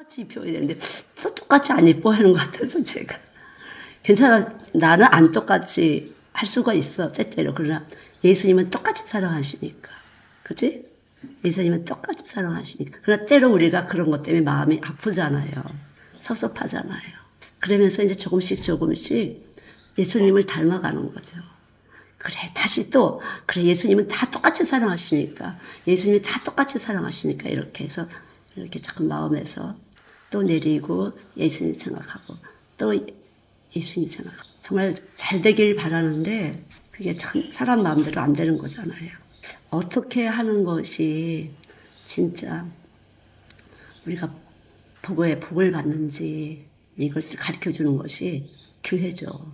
똑같이 입혀야 되는데 또 똑같이 안 입어하는 것 같아서 제가 괜찮아. 나는 안 똑같이 할 수가 있어 때때로. 그러나 예수님은 똑같이 사랑하시니까, 그치? 예수님은 똑같이 사랑하시니까. 그러나 때로 우리가 그런 것 때문에 마음이 아프잖아요. 섭섭하잖아요. 그러면서 이제 조금씩 예수님을 닮아가는 거죠. 그래, 다시 또, 그래, 예수님은 다 똑같이 사랑하시니까, 예수님이 다 똑같이 사랑하시니까, 이렇게 해서, 이렇게 자꾸 마음에서 또 내리고, 예수님 생각하고, 또 예수님 생각하고. 정말 잘 되길 바라는데, 그게 참 사람 마음대로 안 되는 거잖아요. 어떻게 하는 것이 진짜 우리가 복을 받는지, 이것을 가르쳐 주는 것이 교회죠.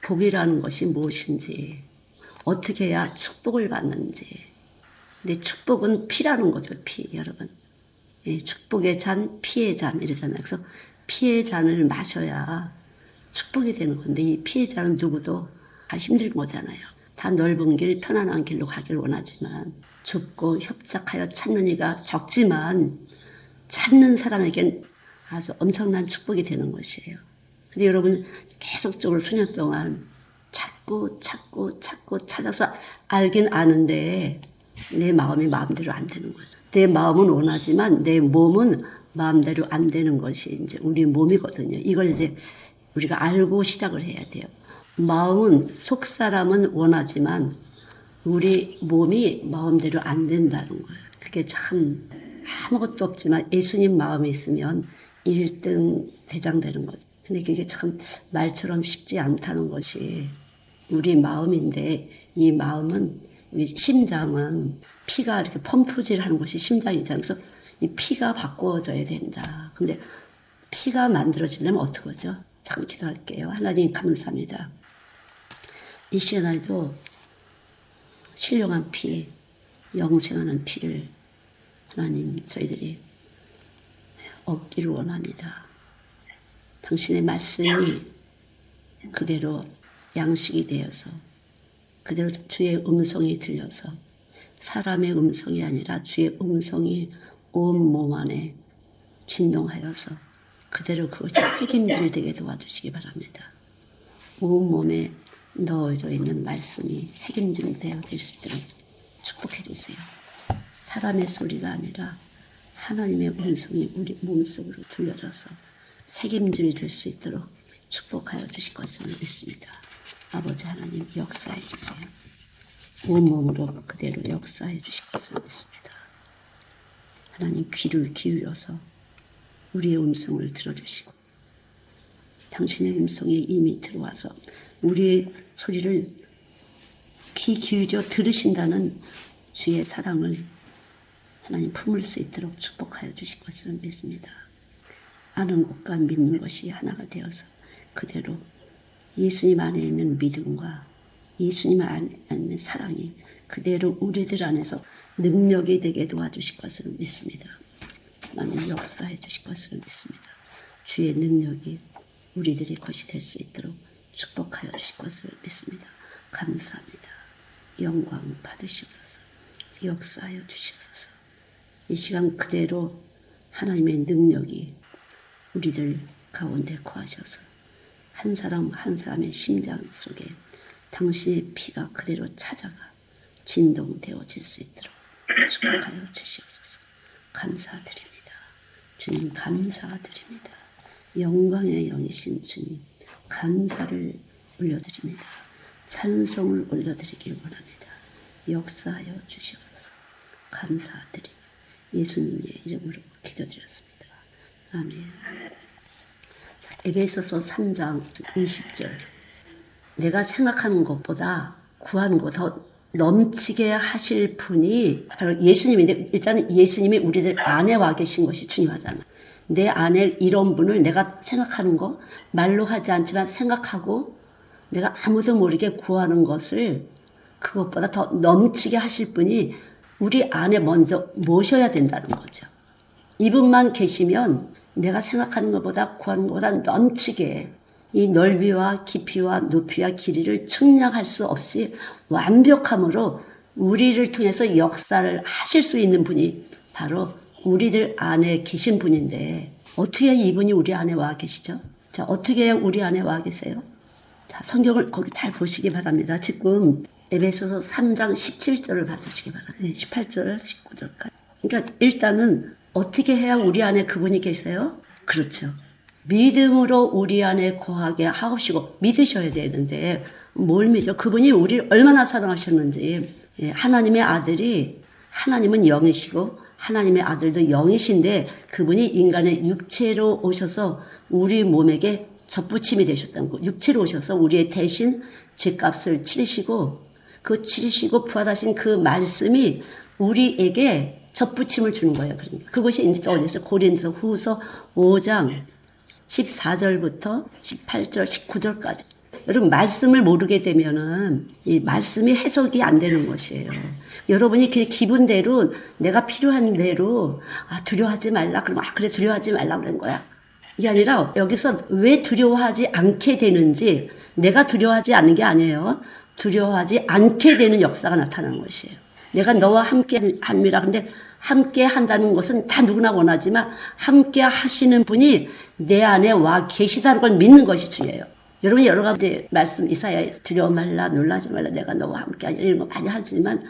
복이라는 것이 무엇인지, 어떻게 해야 축복을 받는지. 근데 축복은 피라는 거죠, 피, 여러분. 예, 축복의 잔, 피의 잔, 이러잖아요. 그래서 피의 잔을 마셔야 축복이 되는 건데, 이 피의 잔은 누구도 다 힘든 거잖아요. 다 넓은 길, 편안한 길로 가길 원하지만, 좁고 협착하여 찾는 이가 적지만, 찾는 사람에겐 아주 엄청난 축복이 되는 것이에요. 근데 여러분, 계속적으로 수년 동안 찾고 찾아서 알긴 아는데 내 마음이 마음대로 안 되는 거죠. 내 마음은 원하지만 내 몸은 마음대로 안 되는 것이 이제 우리 몸이거든요. 이걸 이제 우리가 알고 시작을 해야 돼요. 마음은, 속사람은 원하지만 우리 몸이 마음대로 안 된다는 거예요. 그게 참 아무것도 없지만 예수님 마음이 있으면 1등 대장 되는 거죠. 근데 그게 참 말처럼 쉽지 않다는 것이 우리 마음인데, 이 마음은, 우리 심장은 피가 이렇게 펌프질 하는 것이 심장이잖아요. 그래서 이 피가 바꿔져야 된다. 근데 피가 만들어지려면 어떻게 하죠? 잠깐 기도할게요. 하나님 감사합니다. 이 시간에도 신령한 피, 영생하는 피를 하나님 저희들이 얻기를 원합니다. 당신의 말씀이 그대로 양식이 되어서 그대로 주의 음성이 들려서 사람의 음성이 아니라 주의 음성이 온 몸 안에 진동하여서 그대로 그것이 책임질 되게 도와주시기 바랍니다. 온 몸에 넣어져 있는 말씀이 책임질 될 수 있도록 축복해 주세요. 사람의 소리가 아니라 하나님의 음성이 우리 몸속으로 들려져서 책임질 될 수 있도록 축복하여 주실 것을 믿습니다. 아버지 하나님 역사해 주세요. 온몸으로 그대로 역사해 주실 것을 믿습니다. 하나님 귀를 기울여서 우리의 음성을 들어주시고 당신의 음성이 이미 들어와서 우리의 소리를 귀 기울여 들으신다는 주의 사랑을 하나님 품을 수 있도록 축복하여 주실 것을 믿습니다. 아는 것과 믿는 것이 하나가 되어서 그대로 예수님 안에 있는 믿음과 예수님 안에 있는 사랑이 그대로 우리들 안에서 능력이 되게 도와주실 것을 믿습니다. 하나님 역사해 주실 것을 믿습니다. 주의 능력이 우리들의 것이 될 수 있도록 축복하여 주실 것을 믿습니다. 감사합니다. 영광 받으시옵소서. 역사하여 주시옵소서. 이 시간 그대로 하나님의 능력이 우리들 가운데 거하셔서 한 사람 한 사람의 심장 속에 당신의 피가 그대로 찾아가 진동되어질 수 있도록 축복하여 주시옵소서. 감사드립니다. 주님 감사드립니다. 영광의 영이신 주님 감사를 올려드립니다. 찬송을 올려드리길 원합니다. 역사하여 주시옵소서. 감사드립니다. 예수님의 이름으로 기도드렸습니다. 아멘. 에베소서 3장 20절. 내가 생각하는 것보다 구하는 것 더 넘치게 하실 분이 바로 예수님인데, 일단은 예수님이 우리들 안에 와 계신 것이 중요하잖아. 내 안에 이런 분을 내가 생각하는 거, 말로 하지 않지만 생각하고 내가 아무도 모르게 구하는 것을 그것보다 더 넘치게 하실 분이 우리 안에 먼저 모셔야 된다는 거죠. 이분만 계시면 내가 생각하는 것보다 구하는 것보다 넘치게 이 넓이와 깊이와 높이와 길이를 측량할 수 없이 완벽함으로 우리를 통해서 역사를 하실 수 있는 분이 바로 우리들 안에 계신 분인데, 어떻게 이분이 우리 안에 와 계시죠? 자, 어떻게 우리 안에 와 계세요? 자, 성경을 거기 잘 보시기 바랍니다. 지금 에베소서 3장 17절을 봐주시기 바랍니다. 18절, 19절까지. 그러니까 일단은 어떻게 해야 우리 안에 그분이 계세요? 그렇죠. 믿음으로 우리 안에 거하게 하시고 믿으셔야 되는데 뭘 믿어? 그분이 우리를 얼마나 사랑하셨는지. 하나님의 아들이, 하나님은 영이시고 하나님의 아들도 영이신데 그분이 인간의 육체로 오셔서 우리 몸에게 접붙임이 되셨다는 거. 육체로 오셔서 우리의 대신 죄값을 치르시고 그 치르시고 부활하신 그 말씀이 우리에게 접붙임을 주는 거예요. 그러니까 그것이 이제 또 어디서 고린도서 후서 5장 14절부터 18절, 19절까지. 여러분 말씀을 모르게 되면은 이 말씀이 해석이 안 되는 것이에요. 여러분이 그 기분대로 내가 필요한 대로 두려워하지 말라 그러면 그래 두려워하지 말라 그런 거야. 이게 아니라 여기서 왜 두려워하지 않게 되는지 내가 두려워하지 않는 게 아니에요. 두려워하지 않게 되는 역사가 나타나는 것이에요. 내가 너와 함께 합니다. 근데 함께 한다는 것은 다 누구나 원하지만 함께 하시는 분이 내 안에 와 계시다는 걸 믿는 것이 중요해요. 여러분이 여러 가지 말씀 이사야에 두려워 말라 놀라지 말라 내가 너와 함께 하리라 이런 거 많이 하지만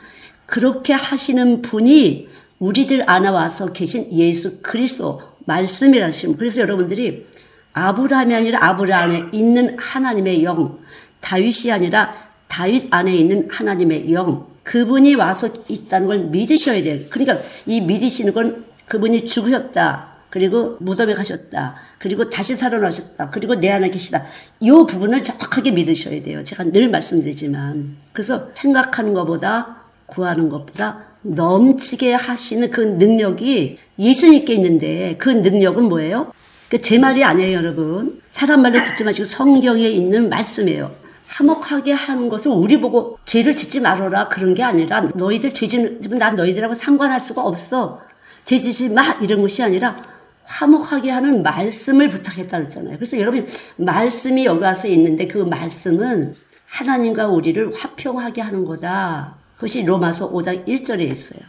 그렇게 하시는 분이 우리들 안에 와서 계신 예수 그리스도 말씀이라시면 그래서 여러분들이 아브라함이 아니라 아브라함에 있는 하나님의 영 다윗이 아니라 다윗 안에 있는 하나님의 영 그분이 와서 있다는 걸 믿으셔야 돼요. 그러니까 이 믿으시는 건 그분이 죽으셨다. 그리고 무덤에 가셨다. 그리고 다시 살아나셨다. 그리고 내 안에 계시다. 이 부분을 정확하게 믿으셔야 돼요. 제가 늘 말씀드리지만. 그래서 생각하는 것보다 구하는 것보다 넘치게 하시는 그 능력이 예수님께 있는데 그 능력은 뭐예요? 제 말이 아니에요, 여러분. 사람 말을 듣지 마시고 성경에 있는 말씀이에요. 화목하게 하는 것을 우리 보고 죄를 짓지 말아라 그런 게 아니라 너희들 죄 짓는 난 너희들하고 상관할 수가 없어. 죄 짓지 마 이런 것이 아니라 화목하게 하는 말씀을 부탁했다 그랬잖아요. 그래서 여러분 말씀이 여기 와서 있는데 그 말씀은 하나님과 우리를 화평하게 하는 거다. 그것이 로마서 5장 1절에 있어요.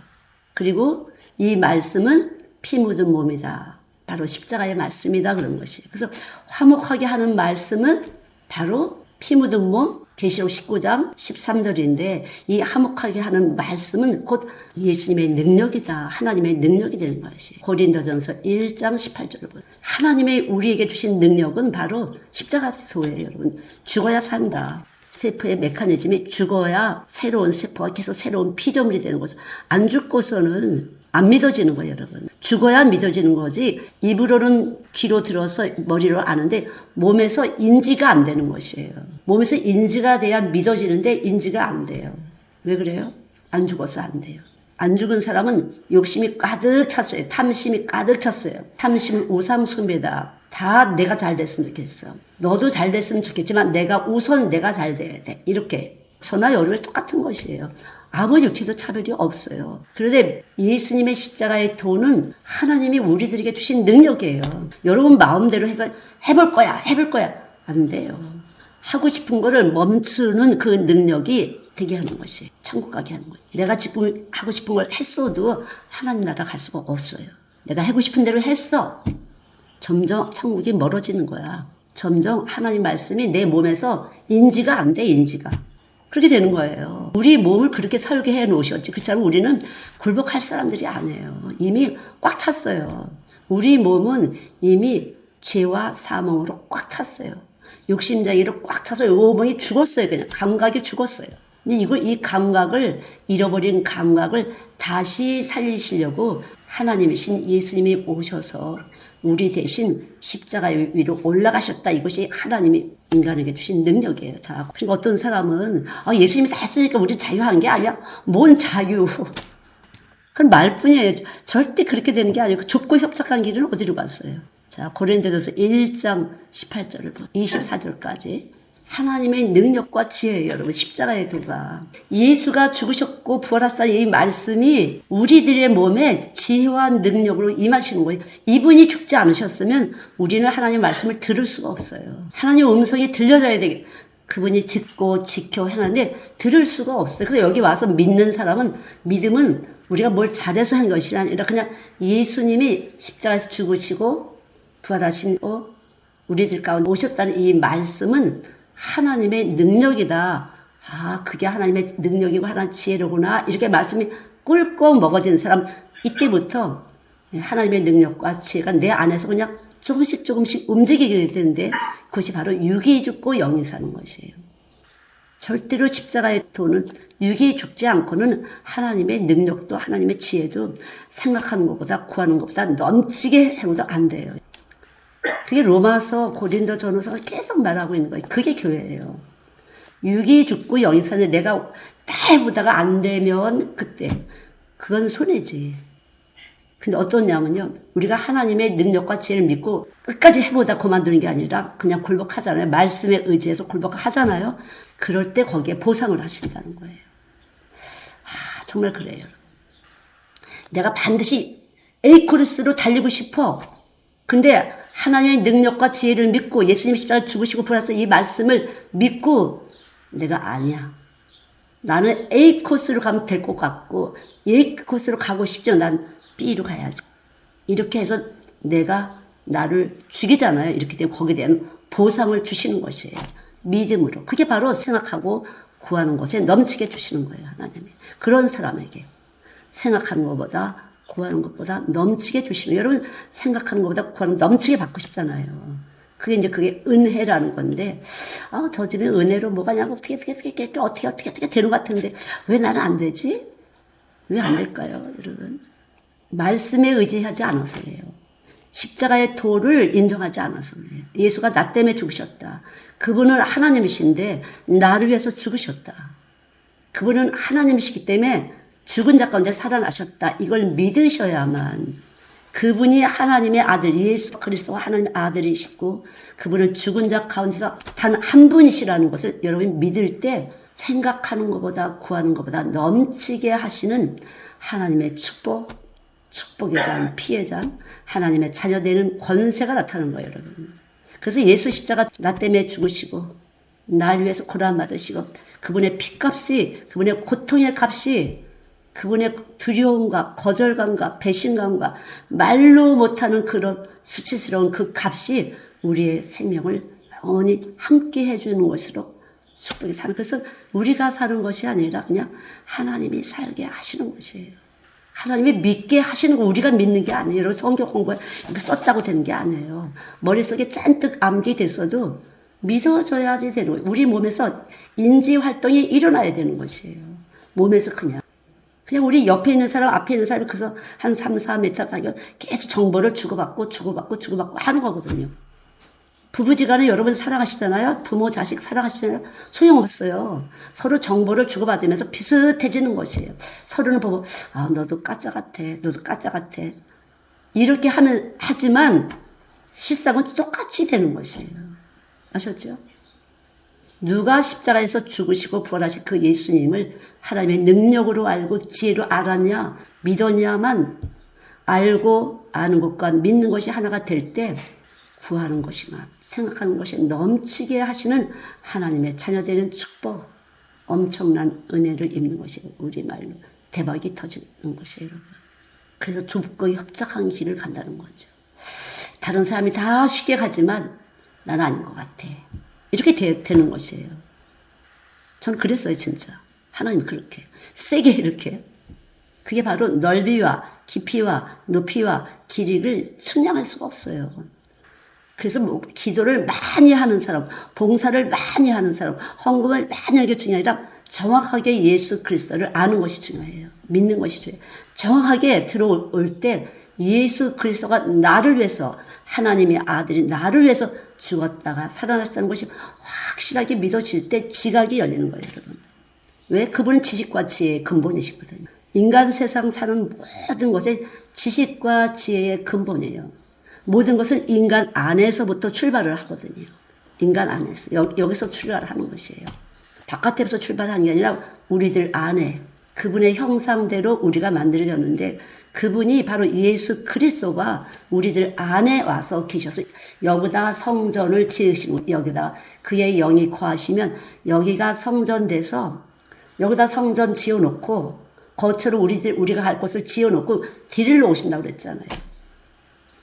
그리고 이 말씀은 피 묻은 몸이다. 바로 십자가의 말씀이다 그런 것이. 그래서 화목하게 하는 말씀은 바로 피 묻은 몸 계시록 19장 13절인데 이 화목하게 하는 말씀은 곧 예수님의 능력이다. 하나님의 능력이 되는 것이. 고린도전서 1장 18절을 보세요. 하나님의 우리에게 주신 능력은 바로 십자가 도예요. 여러분. 죽어야 산다. 세포의 메커니즘이 죽어야 새로운 세포가 계속 새로운 피조물이 되는 거죠. 안 죽고서는 안 믿어지는 거예요, 여러분. 죽어야 믿어지는 거지 입으로는 귀로 들어서 머리로 아는데 몸에서 인지가 안 되는 것이에요. 몸에서 인지가 돼야 믿어지는데 인지가 안 돼요. 왜 그래요? 안 죽어서 안 돼요. 안 죽은 사람은 욕심이 가득 찼어요. 탐심이 가득 찼어요. 탐심은 우상숭배다. 다 내가 잘 됐으면 좋겠어. 너도 잘 됐으면 좋겠지만 우선 내가 잘 돼야 돼. 이렇게 저나 여러분 똑같은 것이에요. 아무 육체도 차별이 없어요. 그런데 예수님의 십자가의 도는 하나님이 우리들에게 주신 능력이에요. 여러분 마음대로 해서 해볼 거야. 안 돼요. 하고 싶은 거를 멈추는 그 능력이 되게 하는 것이 천국 가게 하는 거예요. 내가 지금 하고 싶은 걸 했어도 하나님 나라 갈 수가 없어요. 내가 하고 싶은 대로 했어. 점점 천국이 멀어지는 거야. 점점 하나님 말씀이 내 몸에서 인지가 안 돼, 인지가. 그렇게 되는 거예요. 우리 몸을 그렇게 설계해 놓으셨지. 그렇지만 우리는 굴복할 사람들이 아니에요. 이미 꽉 찼어요. 우리 몸은 이미 죄와 사망으로 꽉 찼어요. 욕심장애로 꽉 차서 이 몸이 죽었어요. 그냥 감각이 죽었어요. 근데 이 감각을 잃어버린 감각을 다시 살리시려고 하나님이신 예수님이 오셔서 우리 대신 십자가 위로 올라가셨다. 이것이 하나님이 인간에게 주신 능력이에요. 자, 그러니까 어떤 사람은 예수님이 다 했으니까 우리 자유한 게 아니야? 뭔 자유? 그건 말뿐이에요. 절대 그렇게 되는 게 아니고 좁고 협착한 길은 어디로 갔어요? 자, 고린도전서 1장 18절을 보세요. 24절까지. 하나님의 능력과 지혜예요, 여러분. 십자가의 도가. 예수가 죽으셨고 부활하셨다는 이 말씀이 우리들의 몸에 지혜와 능력으로 임하시는 거예요. 이분이 죽지 않으셨으면 우리는 하나님의 말씀을 들을 수가 없어요. 하나님의 음성이 들려져야 되게. 그분이 듣고 지켜 행하는데 들을 수가 없어요. 그래서 여기 와서 믿는 사람은 믿음은 우리가 뭘 잘해서 한 것이 아니라 그냥 예수님이 십자가에서 죽으시고 부활하신 우리들 가운데 오셨다는 이 말씀은 하나님의 능력이다. 아, 그게 하나님의 능력이고 하나님의 지혜로구나. 이렇게 말씀이 꿀꺽 먹어진 사람, 이때부터 하나님의 능력과 지혜가 내 안에서 그냥 조금씩 조금씩 움직이게 되는데 그것이 바로 육이 죽고 영이 사는 것이에요. 절대로 십자가의 도는 육이 죽지 않고는 하나님의 능력도 하나님의 지혜도 생각하는 것보다 구하는 것보다 넘치게 해도 안 돼요. 그게 로마서 고린도전서가 계속 말하고 있는 거예요. 그게 교회예요. 육이 죽고 영이 사는데 내가 다 해보다가 안 되면 그때 그건 손해지. 근데 어떠냐면요. 우리가 하나님의 능력과 지혜를 믿고 끝까지 해보다 그만두는 게 아니라 그냥 굴복하잖아요. 말씀에 의지해서 굴복하잖아요. 그럴 때 거기에 보상을 하신다는 거예요. 아, 정말 그래요. 내가 반드시 A 코르스로 달리고 싶어. 근데 하나님의 능력과 지혜를 믿고 예수님 십자가를 죽으시고 부활하셔서 이 말씀을 믿고 내가 아니야. 나는 A 코스로 가면 될 것 같고 A 코스로 가고 싶지만 난 B로 가야지. 이렇게 해서 내가 나를 죽이잖아요. 이렇게 되면 거기에 대한 보상을 주시는 것이에요. 믿음으로. 그게 바로 생각하고 구하는 것에 넘치게 주시는 거예요. 하나님이. 그런 사람에게 생각하는 것보다 구하는 것보다 넘치게 주시는. 여러분 생각하는 것보다 구하는 것 넘치게 받고 싶잖아요. 그게 은혜라는 건데, 저 집에 은혜로 뭐가 냐고 어떻게 되는 것 같은데 왜 나는 안 되지? 왜 안 될까요, 여러분? 말씀에 의지하지 않아서예요. 십자가의 도를 인정하지 않아서예요. 예수가 나 때문에 죽으셨다. 그분은 하나님이신데 나를 위해서 죽으셨다. 그분은 하나님이시기 때문에 죽은 자 가운데 살아나셨다. 이걸 믿으셔야만 그분이 하나님의 아들 예수 그리스도가 하나님의 아들이시고 그분은 죽은 자 가운데서 단 한 분이시라는 것을 여러분이 믿을 때 생각하는 것보다 구하는 것보다 넘치게 하시는 하나님의 축복의 잔, 피의 잔, 하나님의 자녀되는 권세가 나타나는 거예요, 여러분. 그래서 예수 십자가 나 때문에 죽으시고 날 위해서 고난 받으시고 그분의 피값이, 그분의 고통의 값이, 그분의 두려움과 거절감과 배신감과 말로 못하는 그런 수치스러운 그 값이 우리의 생명을 영원히 함께 해주는 것으로 축복이 사는. 그래서 우리가 사는 것이 아니라 그냥 하나님이 살게 하시는 것이에요. 하나님이 믿게 하시는 거 우리가 믿는 게 아니에요. 여러분 성경 공부에 이렇게 썼다고 되는 게 아니에요. 머릿속에 잔뜩 암기됐어도 믿어져야지 되는 거예요. 우리 몸에서 인지 활동이 일어나야 되는 것이에요. 몸에서 그냥 우리 옆에 있는 사람, 앞에 있는 사람이 그래서 한 3, 4m 사이에 계속 정보를 주고받고 하는 거거든요. 부부지간에 여러분 사랑하시잖아요. 부모, 자식 사랑하시잖아요. 소용없어요. 서로 정보를 주고받으면서 비슷해지는 것이에요. 서로는 보고 너도 까짜 같아. 너도 까짜 같아. 이렇게 하지만 실상은 똑같이 되는 것이에요. 아셨죠? 누가 십자가에서 죽으시고 부활하신 그 예수님을 하나님의 능력으로 알고 지혜로 알았냐, 믿었냐만 알고 아는 것과 믿는 것이 하나가 될 때 구하는 것이나 생각하는 것이 넘치게 하시는 하나님의 자녀되는 축복, 엄청난 은혜를 입는 것이 우리말로 대박이 터지는 것이에요. 그래서 좁고 협착한 길을 간다는 거죠. 다른 사람이 다 쉽게 가지만 나는 아닌 것 같아. 이렇게 되는 것이에요. 저는 그랬어요, 진짜. 하나님 그렇게. 세게 이렇게. 그게 바로 넓이와 깊이와 높이와 길이를 측량할 수가 없어요. 그래서 기도를 많이 하는 사람, 봉사를 많이 하는 사람, 헌금을 많이 하는 게 중요한 게 아니라 정확하게 예수 그리스도를 아는 것이 중요해요. 믿는 것이 중요해요. 정확하게 들어올 때 예수 그리스도가 나를 위해서 하나님의 아들이 나를 위해서 죽었다가 살아나셨다는 것이 확실하게 믿어질 때 지각이 열리는 거예요, 여러분. 왜? 그분은 지식과 지혜의 근본이시거든요. 인간 세상 사는 모든 것에 지식과 지혜의 근본이에요. 모든 것은 인간 안에서부터 출발을 하거든요. 인간 안에서. 여기서 출발하는 것이에요. 바깥에서 출발하는 게 아니라 우리들 안에 그분의 형상대로 우리가 만들어졌는데 그분이 바로 예수 그리스도가 우리들 안에 와서 계셔서 여기다 성전을 지으시고 여기다 그의 영이 거하시면 여기가 성전 돼서 여기다 성전 지어놓고 거처로 우리가 갈 곳을 지어놓고 길을 놓으신다고 그랬잖아요.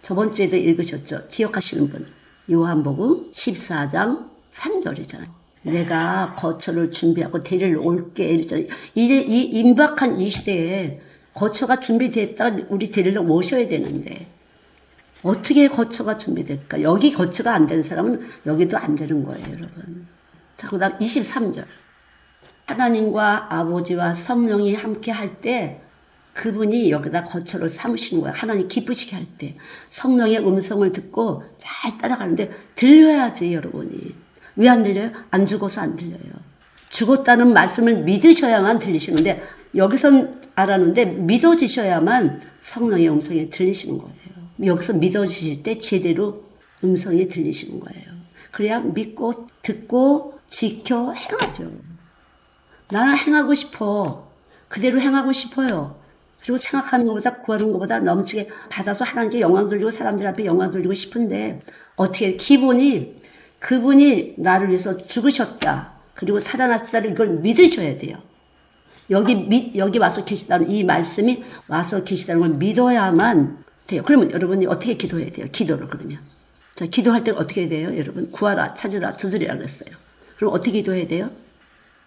저번 주에도 읽으셨죠? 기억하시는 분. 요한복음 14장 3절이잖아요. 내가 거처를 준비하고 데리러 올게 이랬잖아요. 이제 이 임박한 이 시대에 거처가 준비됐다 우리 데리러 오셔야 되는데 어떻게 거처가 준비될까? 여기 거처가 안 되는 사람은 여기도 안 되는 거예요, 여러분. 자, 그 다음 23절. 하나님과 아버지와 성령이 함께 할 때 그분이 여기다 거처를 삼으시는 거예요. 하나님 기쁘시게 할 때. 성령의 음성을 듣고 잘 따라가는데 들려야지, 여러분이. 왜 안 들려요? 안 죽어서 안 들려요. 죽었다는 말씀을 믿으셔야만 들리시는데 여기선 알았는데 믿어지셔야만 성령의 음성이 들리시는 거예요. 여기서 믿어지실 때 제대로 음성이 들리시는 거예요. 그래야 믿고 듣고 지켜 행하죠. 나는 행하고 싶어. 그대로 행하고 싶어요. 그리고 생각하는 것보다 구하는 것보다 넘치게 받아서 하나님께 영광 돌리고 사람들 앞에 영광 돌리고 싶은데 어떻게 기본이 그분이 나를 위해서 죽으셨다. 그리고 살아나셨다는 걸 믿으셔야 돼요. 여기 와서 계시다는 이 말씀이 와서 계시다는 걸 믿어야만 돼요. 그러면 여러분이 어떻게 기도해야 돼요? 기도를 그러면. 자, 기도할 때 어떻게 해야 돼요? 여러분 구하라 찾으라 두드리라 그랬어요. 그럼 어떻게 기도해야 돼요?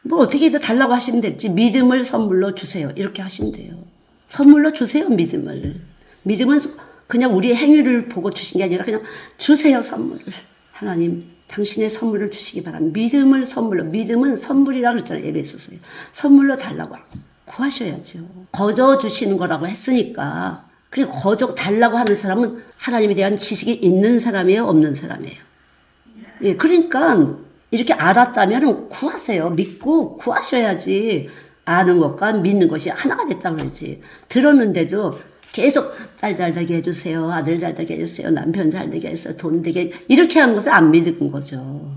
뭐 어떻게 해도 달라고 하시면 될지 믿음을 선물로 주세요. 이렇게 하시면 돼요. 선물로 주세요. 믿음을. 믿음은 그냥 우리의 행위를 보고 주신 게 아니라 그냥 주세요. 선물을. 하나님 당신의 선물을 주시기 바랍니다. 믿음을 선물로. 믿음은 선물이라고 그랬잖아요. 에베소서에. 선물로 달라고 구하셔야죠. 거저 주시는 거라고 했으니까. 그리고 거저 달라고 하는 사람은 하나님에 대한 지식이 있는 사람이에요? 없는 사람이에요? 예, 그러니까 이렇게 알았다면 구하세요. 믿고 구하셔야지. 아는 것과 믿는 것이 하나가 됐다고 그러지. 들었는데도 계속 딸 잘 되게 해주세요. 아들 잘 되게 해주세요. 남편 잘 되게 해주세요. 돈 되게 이렇게 한 것을 안 믿은 거죠.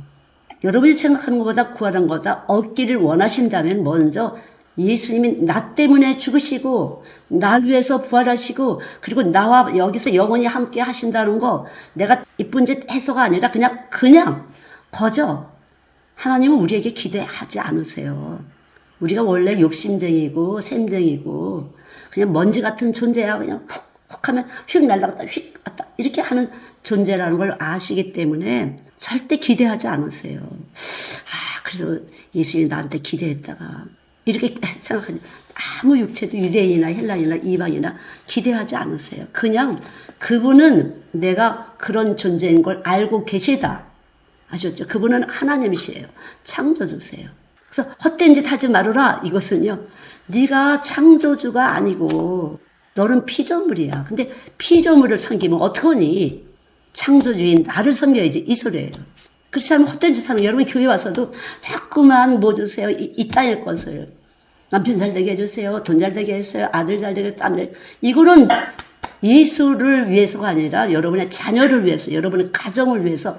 여러분이 생각하는 것보다 구하는 것보다 얻기를 원하신다면 먼저 예수님이 나 때문에 죽으시고 날 위해서 부활하시고 그리고 나와 여기서 영원히 함께 하신다는 거 내가 이쁜 짓 해서가 아니라 그냥 거저 하나님은 우리에게 기대하지 않으세요. 우리가 원래 욕심쟁이고 샘쟁이고 그냥 먼지 같은 존재야. 그냥 훅 하면 휙 날아갔다 휙 갔다 이렇게 하는 존재라는 걸 아시기 때문에 절대 기대하지 않으세요. 그래도 예수님이 나한테 기대했다가 이렇게 생각하니 아무 육체도 유대인이나 헬라인이나 이방이나 기대하지 않으세요. 그냥 그분은 내가 그런 존재인 걸 알고 계시다. 아셨죠? 그분은 하나님이시에요. 창조주세요. 그래서 헛된 짓 하지 말아라. 이것은요. 네가 창조주가 아니고 너는 피조물이야. 근데 피조물을 섬기면 어떡하니? 창조주인 나를 섬겨야지. 이 소리예요. 그렇지 않으면 헛된 짓 하는 여러분 교회 와서도 자꾸만 뭐 주세요. 이 땅의 것을. 남편 잘 되게 해주세요. 돈 잘 되게 해주세요. 아들 잘 되게 해주세요. 이거는 예수를 위해서가 아니라 여러분의 자녀를 위해서 여러분의 가정을 위해서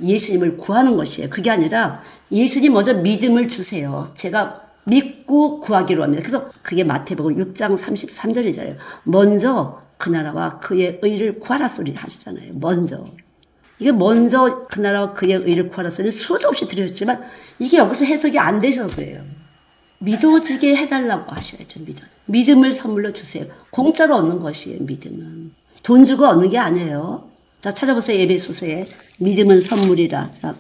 예수님을 구하는 것이에요. 그게 아니라 예수님 먼저 믿음을 주세요. 제가 믿고 구하기로 합니다. 그래서 그게 마태복음 6장 33절이잖아요. 먼저 그 나라와 그의 의를 구하라 소리 하시잖아요. 먼저. 이게 먼저 그 나라와 그의 의를 구하라 소리는 수도 없이 드렸지만 이게 여기서 해석이 안 돼서 그래요. 믿어지게 해달라고 하셔야죠. 믿음을 선물로 주세요. 공짜로 얻는 것이에요. 믿음은. 돈 주고 얻는 게 아니에요. 자, 찾아보세요. 에베소서에 믿음은 선물이라. 자,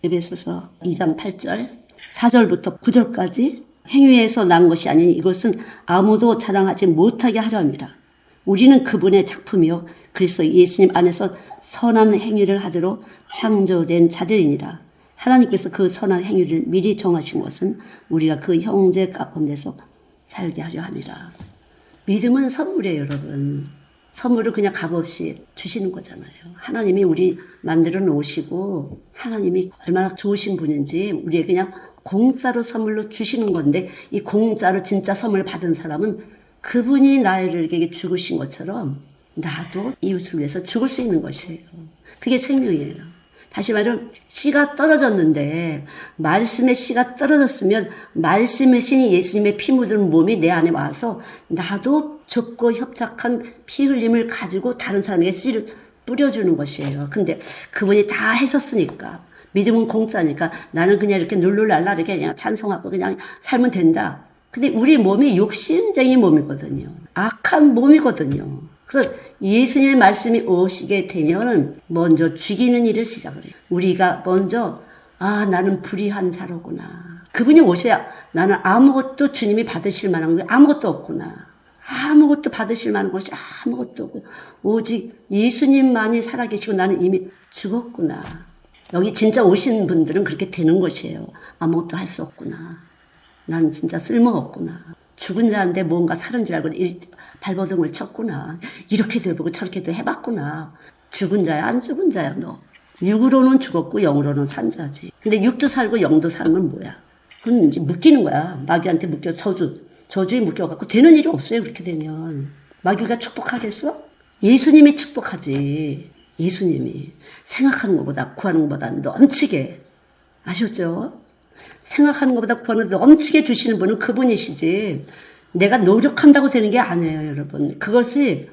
에베소서 2장 8절 4절부터 9절까지 행위에서 난 것이 아닌 이것은 아무도 자랑하지 못하게 하려 합니다. 우리는 그분의 작품이요 그리스도 예수님 안에서 선한 행위를 하도록 창조된 자들이니라. 하나님께서 그 선한 행위를 미리 정하신 것은 우리가 그 형제 가운데서 살게 하려 합니다. 믿음은 선물이에요, 여러분. 선물을 그냥 값없이 주시는 거잖아요. 하나님이 우리 만들어 놓으시고 하나님이 얼마나 좋으신 분인지 우리에게 그냥 공짜로 선물로 주시는 건데 이 공짜로 진짜 선물 받은 사람은 그분이 나에게 죽으신 것처럼 나도 이웃을 위해서 죽을 수 있는 것이에요. 그게 생명이에요. 다시 말하면 씨가 떨어졌는데 말씀의 씨가 떨어졌으면 말씀의 신이 예수님의 피 묻은 몸이 내 안에 와서 나도 좁고 협착한 피 흘림을 가지고 다른 사람에게 씨를 뿌려주는 것이에요. 근데 그분이 다 하셨으니까 믿음은 공짜니까 나는 그냥 이렇게 룰루랄라 이렇게 그냥 찬송하고 그냥 살면 된다. 근데 우리 몸이 욕심쟁이 몸이거든요. 악한 몸이거든요. 그래서 예수님의 말씀이 오시게 되면 먼저 죽이는 일을 시작을 해요. 우리가 먼저 나는 불의한 자로구나. 그분이 오셔야 나는 아무것도 주님이 받으실 만한 게 아무것도 없구나. 아무것도 받으실 만한 것이 아무것도 없고 오직 예수님만이 살아계시고 나는 이미 죽었구나. 여기 진짜 오신 분들은 그렇게 되는 것이에요. 아무것도 할 수 없구나. 나는 진짜 쓸모가 없구나. 죽은 자인데 뭔가 사는 줄 알고 발버둥을 쳤구나. 이렇게도 해보고 저렇게도 해봤구나. 죽은 자야 안 죽은 자야 너. 육으로는 죽었고 영으로는 산 자지. 근데 육도 살고 영도 사는 건 뭐야? 그건 이제 묶이는 거야. 마귀한테 묶여 저주에 묶여갖고 되는 일이 없어요. 그렇게 되면. 마귀가 축복하겠어? 예수님이 축복하지. 예수님이 생각하는 것보다 구하는 것보다 넘치게. 아셨죠? 생각하는 것보다 구하는 것보다 넘치게 주시는 분은 그분이시지. 내가 노력한다고 되는 게 아니에요, 여러분. 그것이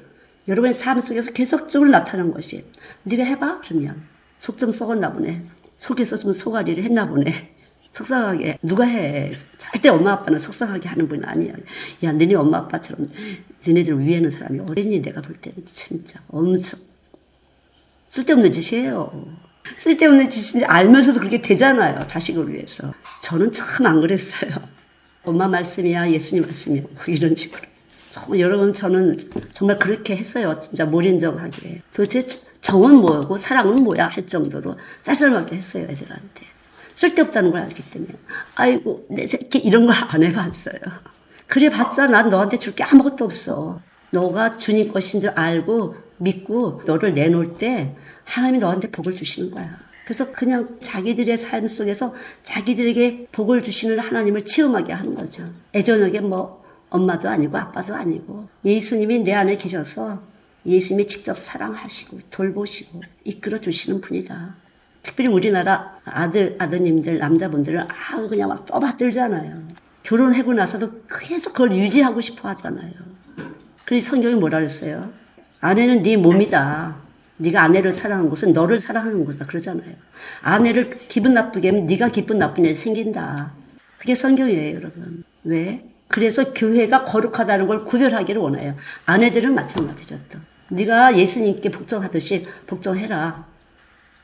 여러분의 삶 속에서 계속적으로 나타나는 것이. 네가 해봐? 그러면 속 좀 썩었나 보네. 속에서 좀 속앓이를 했나 보네. 속상하게 누가 해? 절대 엄마 아빠는 속상하게 하는 분이 아니야. 야, 너네 엄마 아빠처럼 너네들 위에는 사람이 어딨니? 내가 볼 때는 진짜 엄청 쓸데없는 짓이에요. 쓸데없는 짓인지 알면서도 그렇게 되잖아요. 자식을 위해서. 저는 참 안 그랬어요. 엄마 말씀이야 예수님 말씀이야 이런 식으로. 여러분 저는 정말 그렇게 했어요. 진짜 몰인정하게. 도대체 정은 뭐고 사랑은 뭐야 할 정도로 쌀쌀맞게 했어요. 애들한테. 쓸데없다는 걸 알기 때문에. 아이고 내 새끼 이런 걸 안 해봤어요. 그래 봤자 난 너한테 줄 게 아무것도 없어. 너가 주님 것인 줄 알고 믿고 너를 내놓을 때 하나님이 너한테 복을 주시는 거야. 그래서 그냥 자기들의 삶 속에서 자기들에게 복을 주시는 하나님을 체험하게 하는 거죠. 애저녁에 뭐 엄마도 아니고 아빠도 아니고 예수님이 내 안에 계셔서 예수님이 직접 사랑하시고 돌보시고 이끌어 주시는 분이다. 특별히 우리나라 아드님들, 남자분들은 그냥 막 떠받들잖아요. 결혼하고 나서도 계속 그걸 유지하고 싶어 하잖아요. 그래서 성경이 뭐라 그랬어요? 아내는 네 몸이다. 네가 아내를 사랑하는 것은 너를 사랑하는 거다. 그러잖아요. 아내를 기분 나쁘게 하면 네가 기분 나쁜 일 생긴다. 그게 성경이에요, 여러분. 왜? 그래서 교회가 거룩하다는 걸 구별하기를 원해요. 아내들은 마찬가지죠. 또. 네가 예수님께 복종하듯이 복종해라.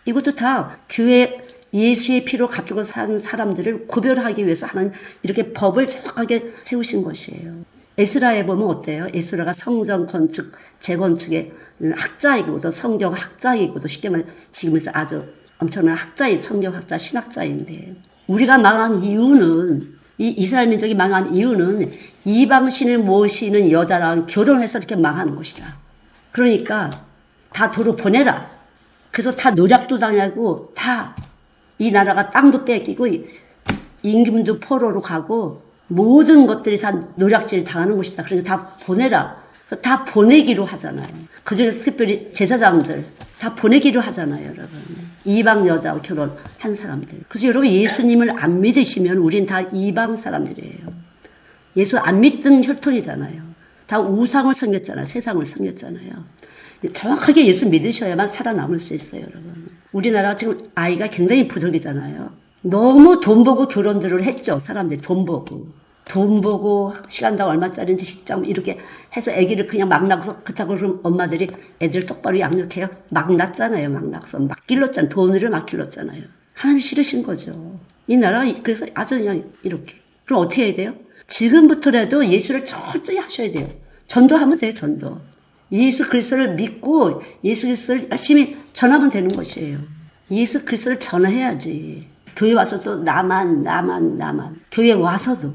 이것도 다 교회 예수의 피로 값주고 사는 사람들을 구별하기 위해서 하는 이렇게 법을 정확하게 세우신 것이에요. 에스라에 보면 어때요? 에스라가 성전 건축, 재건축의 학자이고도 성경 학자이고도 쉽게 말해 지금에서 아주 엄청난 학자인 성경학자, 신학자인데 우리가 망한 이유는 이 이스라엘 민족이 망한 이유는 이방신을 모시는 여자랑 결혼해서 이렇게 망하는 것이다. 그러니까 다 도로 보내라. 그래서 다 노략도 당하고 다 이 나라가 땅도 뺏기고 임금도 포로로 가고 모든 것들이 다 노략질 당하는 것이다. 그러니까 다 보내라. 다 보내기로 하잖아요. 그중에서 특별히 제사장들 다 보내기로 하잖아요, 여러분. 이방 여자와 결혼한 사람들. 그래서 여러분 예수님을 안 믿으시면 우린 다 이방 사람들이에요. 예수 안 믿던 혈통이잖아요. 다 우상을 섬겼잖아요. 세상을 섬겼잖아요. 정확하게 예수 믿으셔야만 살아남을 수 있어요, 여러분. 우리나라가 지금 아이가 굉장히 부족이잖아요. 너무 돈 보고 결혼들을 했죠. 사람들이 돈 보고. 돈 보고 시간당 얼마짜리인지 직장 이렇게 해서 아기를 그냥 막 낳고서 그렇다고 그럼 엄마들이 애들 똑바로 양육해요. 막 낳잖아요. 막 낳고서 막 길렀잖아요. 돈을 막 길렀잖아요. 하나님 싫으신 거죠. 이 나라 그래서 아주 그냥 이렇게. 그럼 어떻게 해야 돼요? 지금부터라도 예수를 철저히 하셔야 돼요. 전도하면 돼요. 전도. 예수 그리스도를 믿고 예수 그리스도를 열심히 전하면 되는 것이에요. 예수 그리스도를 전해야지. 교회 와서도 나만. 교회 와서도.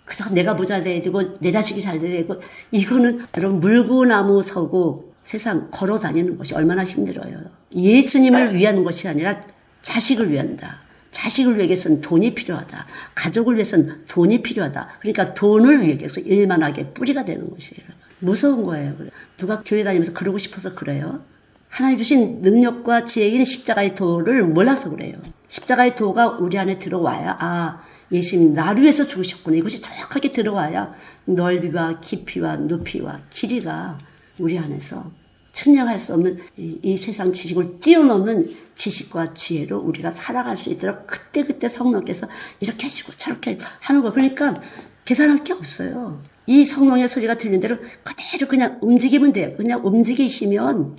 그래서 내가 부자 돼야 되고 내 자식이 잘 돼야 되고 이거는 여러분 물구나무 서고 세상 걸어 다니는 것이 얼마나 힘들어요. 예수님을 위한 것이 아니라 자식을 위한다. 자식을 위해서는 돈이 필요하다. 가족을 위해서는 돈이 필요하다. 그러니까 돈을 위해서 일만하게 뿌리가 되는 것이에요. 무서운 거예요. 누가 교회 다니면서 그러고 싶어서 그래요? 하나님 주신 능력과 지혜인 십자가의 도를 몰라서 그래요. 십자가의 도가 우리 안에 들어와야 예수님 나를 위해서 죽으셨구나. 이것이 정확하게 들어와야 넓이와 깊이와 높이와 길이가 우리 안에서 측량할 수 없는 이 세상 지식을 뛰어넘는 지식과 지혜로 우리가 살아갈 수 있도록 그때그때 성령께서 이렇게 하시고 저렇게 하는 거. 그러니까 계산할 게 없어요. 이 성령의 소리가 들리는 대로 그대로 그냥 움직이면 돼요. 그냥 움직이시면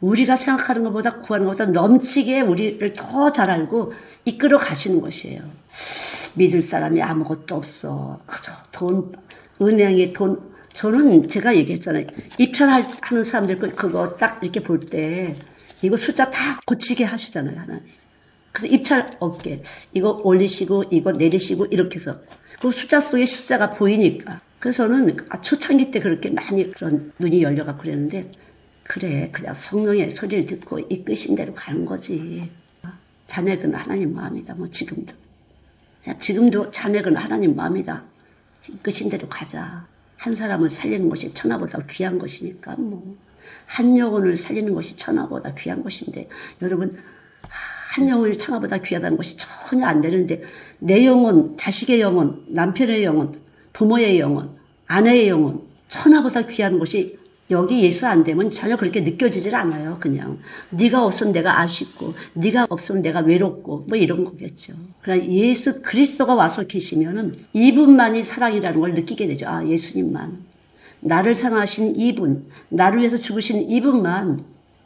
우리가 생각하는 것보다 구하는 것보다 넘치게 우리를 더 잘 알고 이끌어 가시는 것이에요. 믿을 사람이 아무것도 없어. 그저 돈, 은행에 돈. 저는 제가 얘기했잖아요. 입찰하는 사람들 그거 딱 이렇게 볼 때 이거 숫자 다 고치게 하시잖아요, 하나님. 그래서 입찰 없게 이거 올리시고 이거 내리시고 이렇게 해서 그 숫자 속에 숫자가 보이니까. 그래서 저는 초창기 때 그렇게 많이 그런 눈이 열려갖고 그랬는데 그래 그냥 성령의 소리를 듣고 이끄신 대로 가는 거지. 자네는 하나님 마음이다. 뭐 지금도 자네는 하나님 마음이다. 이끄신 대로 가자. 한 사람을 살리는 것이 천하보다 귀한 것이니까 뭐 한 영혼을 살리는 것이 천하보다 귀한 것인데 여러분 한 영혼이 천하보다 귀하다는 것이 전혀 안 되는데 내 영혼, 자식의 영혼, 남편의 영혼, 부모의 영혼, 아내의 영혼 천하보다 귀한 것이 여기 예수 안 되면 전혀 그렇게 느껴지질 않아요. 그냥 네가 없으면 내가 아쉽고 네가 없으면 내가 외롭고 뭐 이런 거겠죠. 그러나 예수 그리스도가 와서 계시면은 이분만이 사랑이라는 걸 느끼게 되죠. 아, 예수님만 나를 사랑하신 이분, 나를 위해서 죽으신 이분만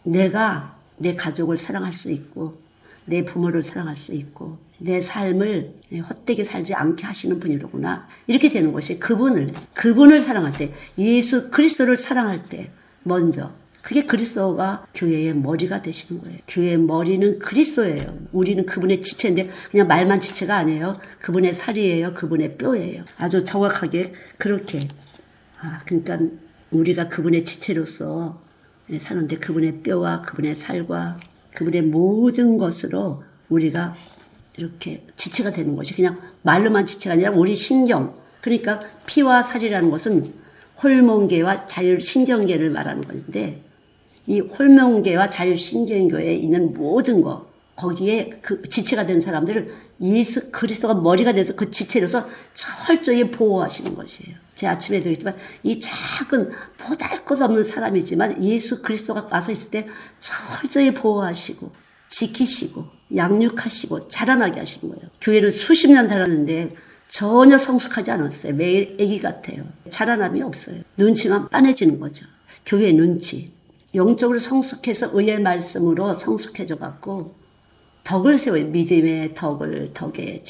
내가 내 가족을 사랑할 수 있고 내 부모를 사랑할 수 있고 내 삶을 헛되게 살지 않게 하시는 분이로구나. 이렇게 되는 것이 그분을 사랑할 때 예수 그리스도를 사랑할 때 먼저 그게 그리스도가 교회의 머리가 되시는 거예요. 교회의 머리는 그리스도예요. 우리는 그분의 지체인데 그냥 말만 지체가 아니에요. 그분의 살이에요. 그분의 뼈예요. 아주 정확하게 그렇게 그러니까 우리가 그분의 지체로서 사는데 그분의 뼈와 그분의 살과 그분의 모든 것으로 우리가 이렇게 지체가 되는 것이 그냥 말로만 지체가 아니라 우리 신경 그러니까 피와 살이라는 것은 호르몬계와 자율신경계를 말하는 건데 이 호르몬계와 자율신경계에 있는 모든 것 거기에 그 지체가 된 사람들을 예수 그리스도가 머리가 돼서 그 지체로서 철저히 보호하시는 것이에요. 제 아침에도 있지만 이 작은 보잘것없는 사람이지만 예수 그리스도가 와서 있을 때 철저히 보호하시고 지키시고 양육하시고 자라나게 하시는 거예요. 교회를 수십 년 다녔는데 전혀 성숙하지 않았어요. 매일 애기 같아요. 자라남이 없어요. 눈치만 빤해지는 거죠. 교회 눈치. 영적으로 성숙해서 의의 말씀으로 성숙해져 갖고 덕을 세워요. 믿음의 덕의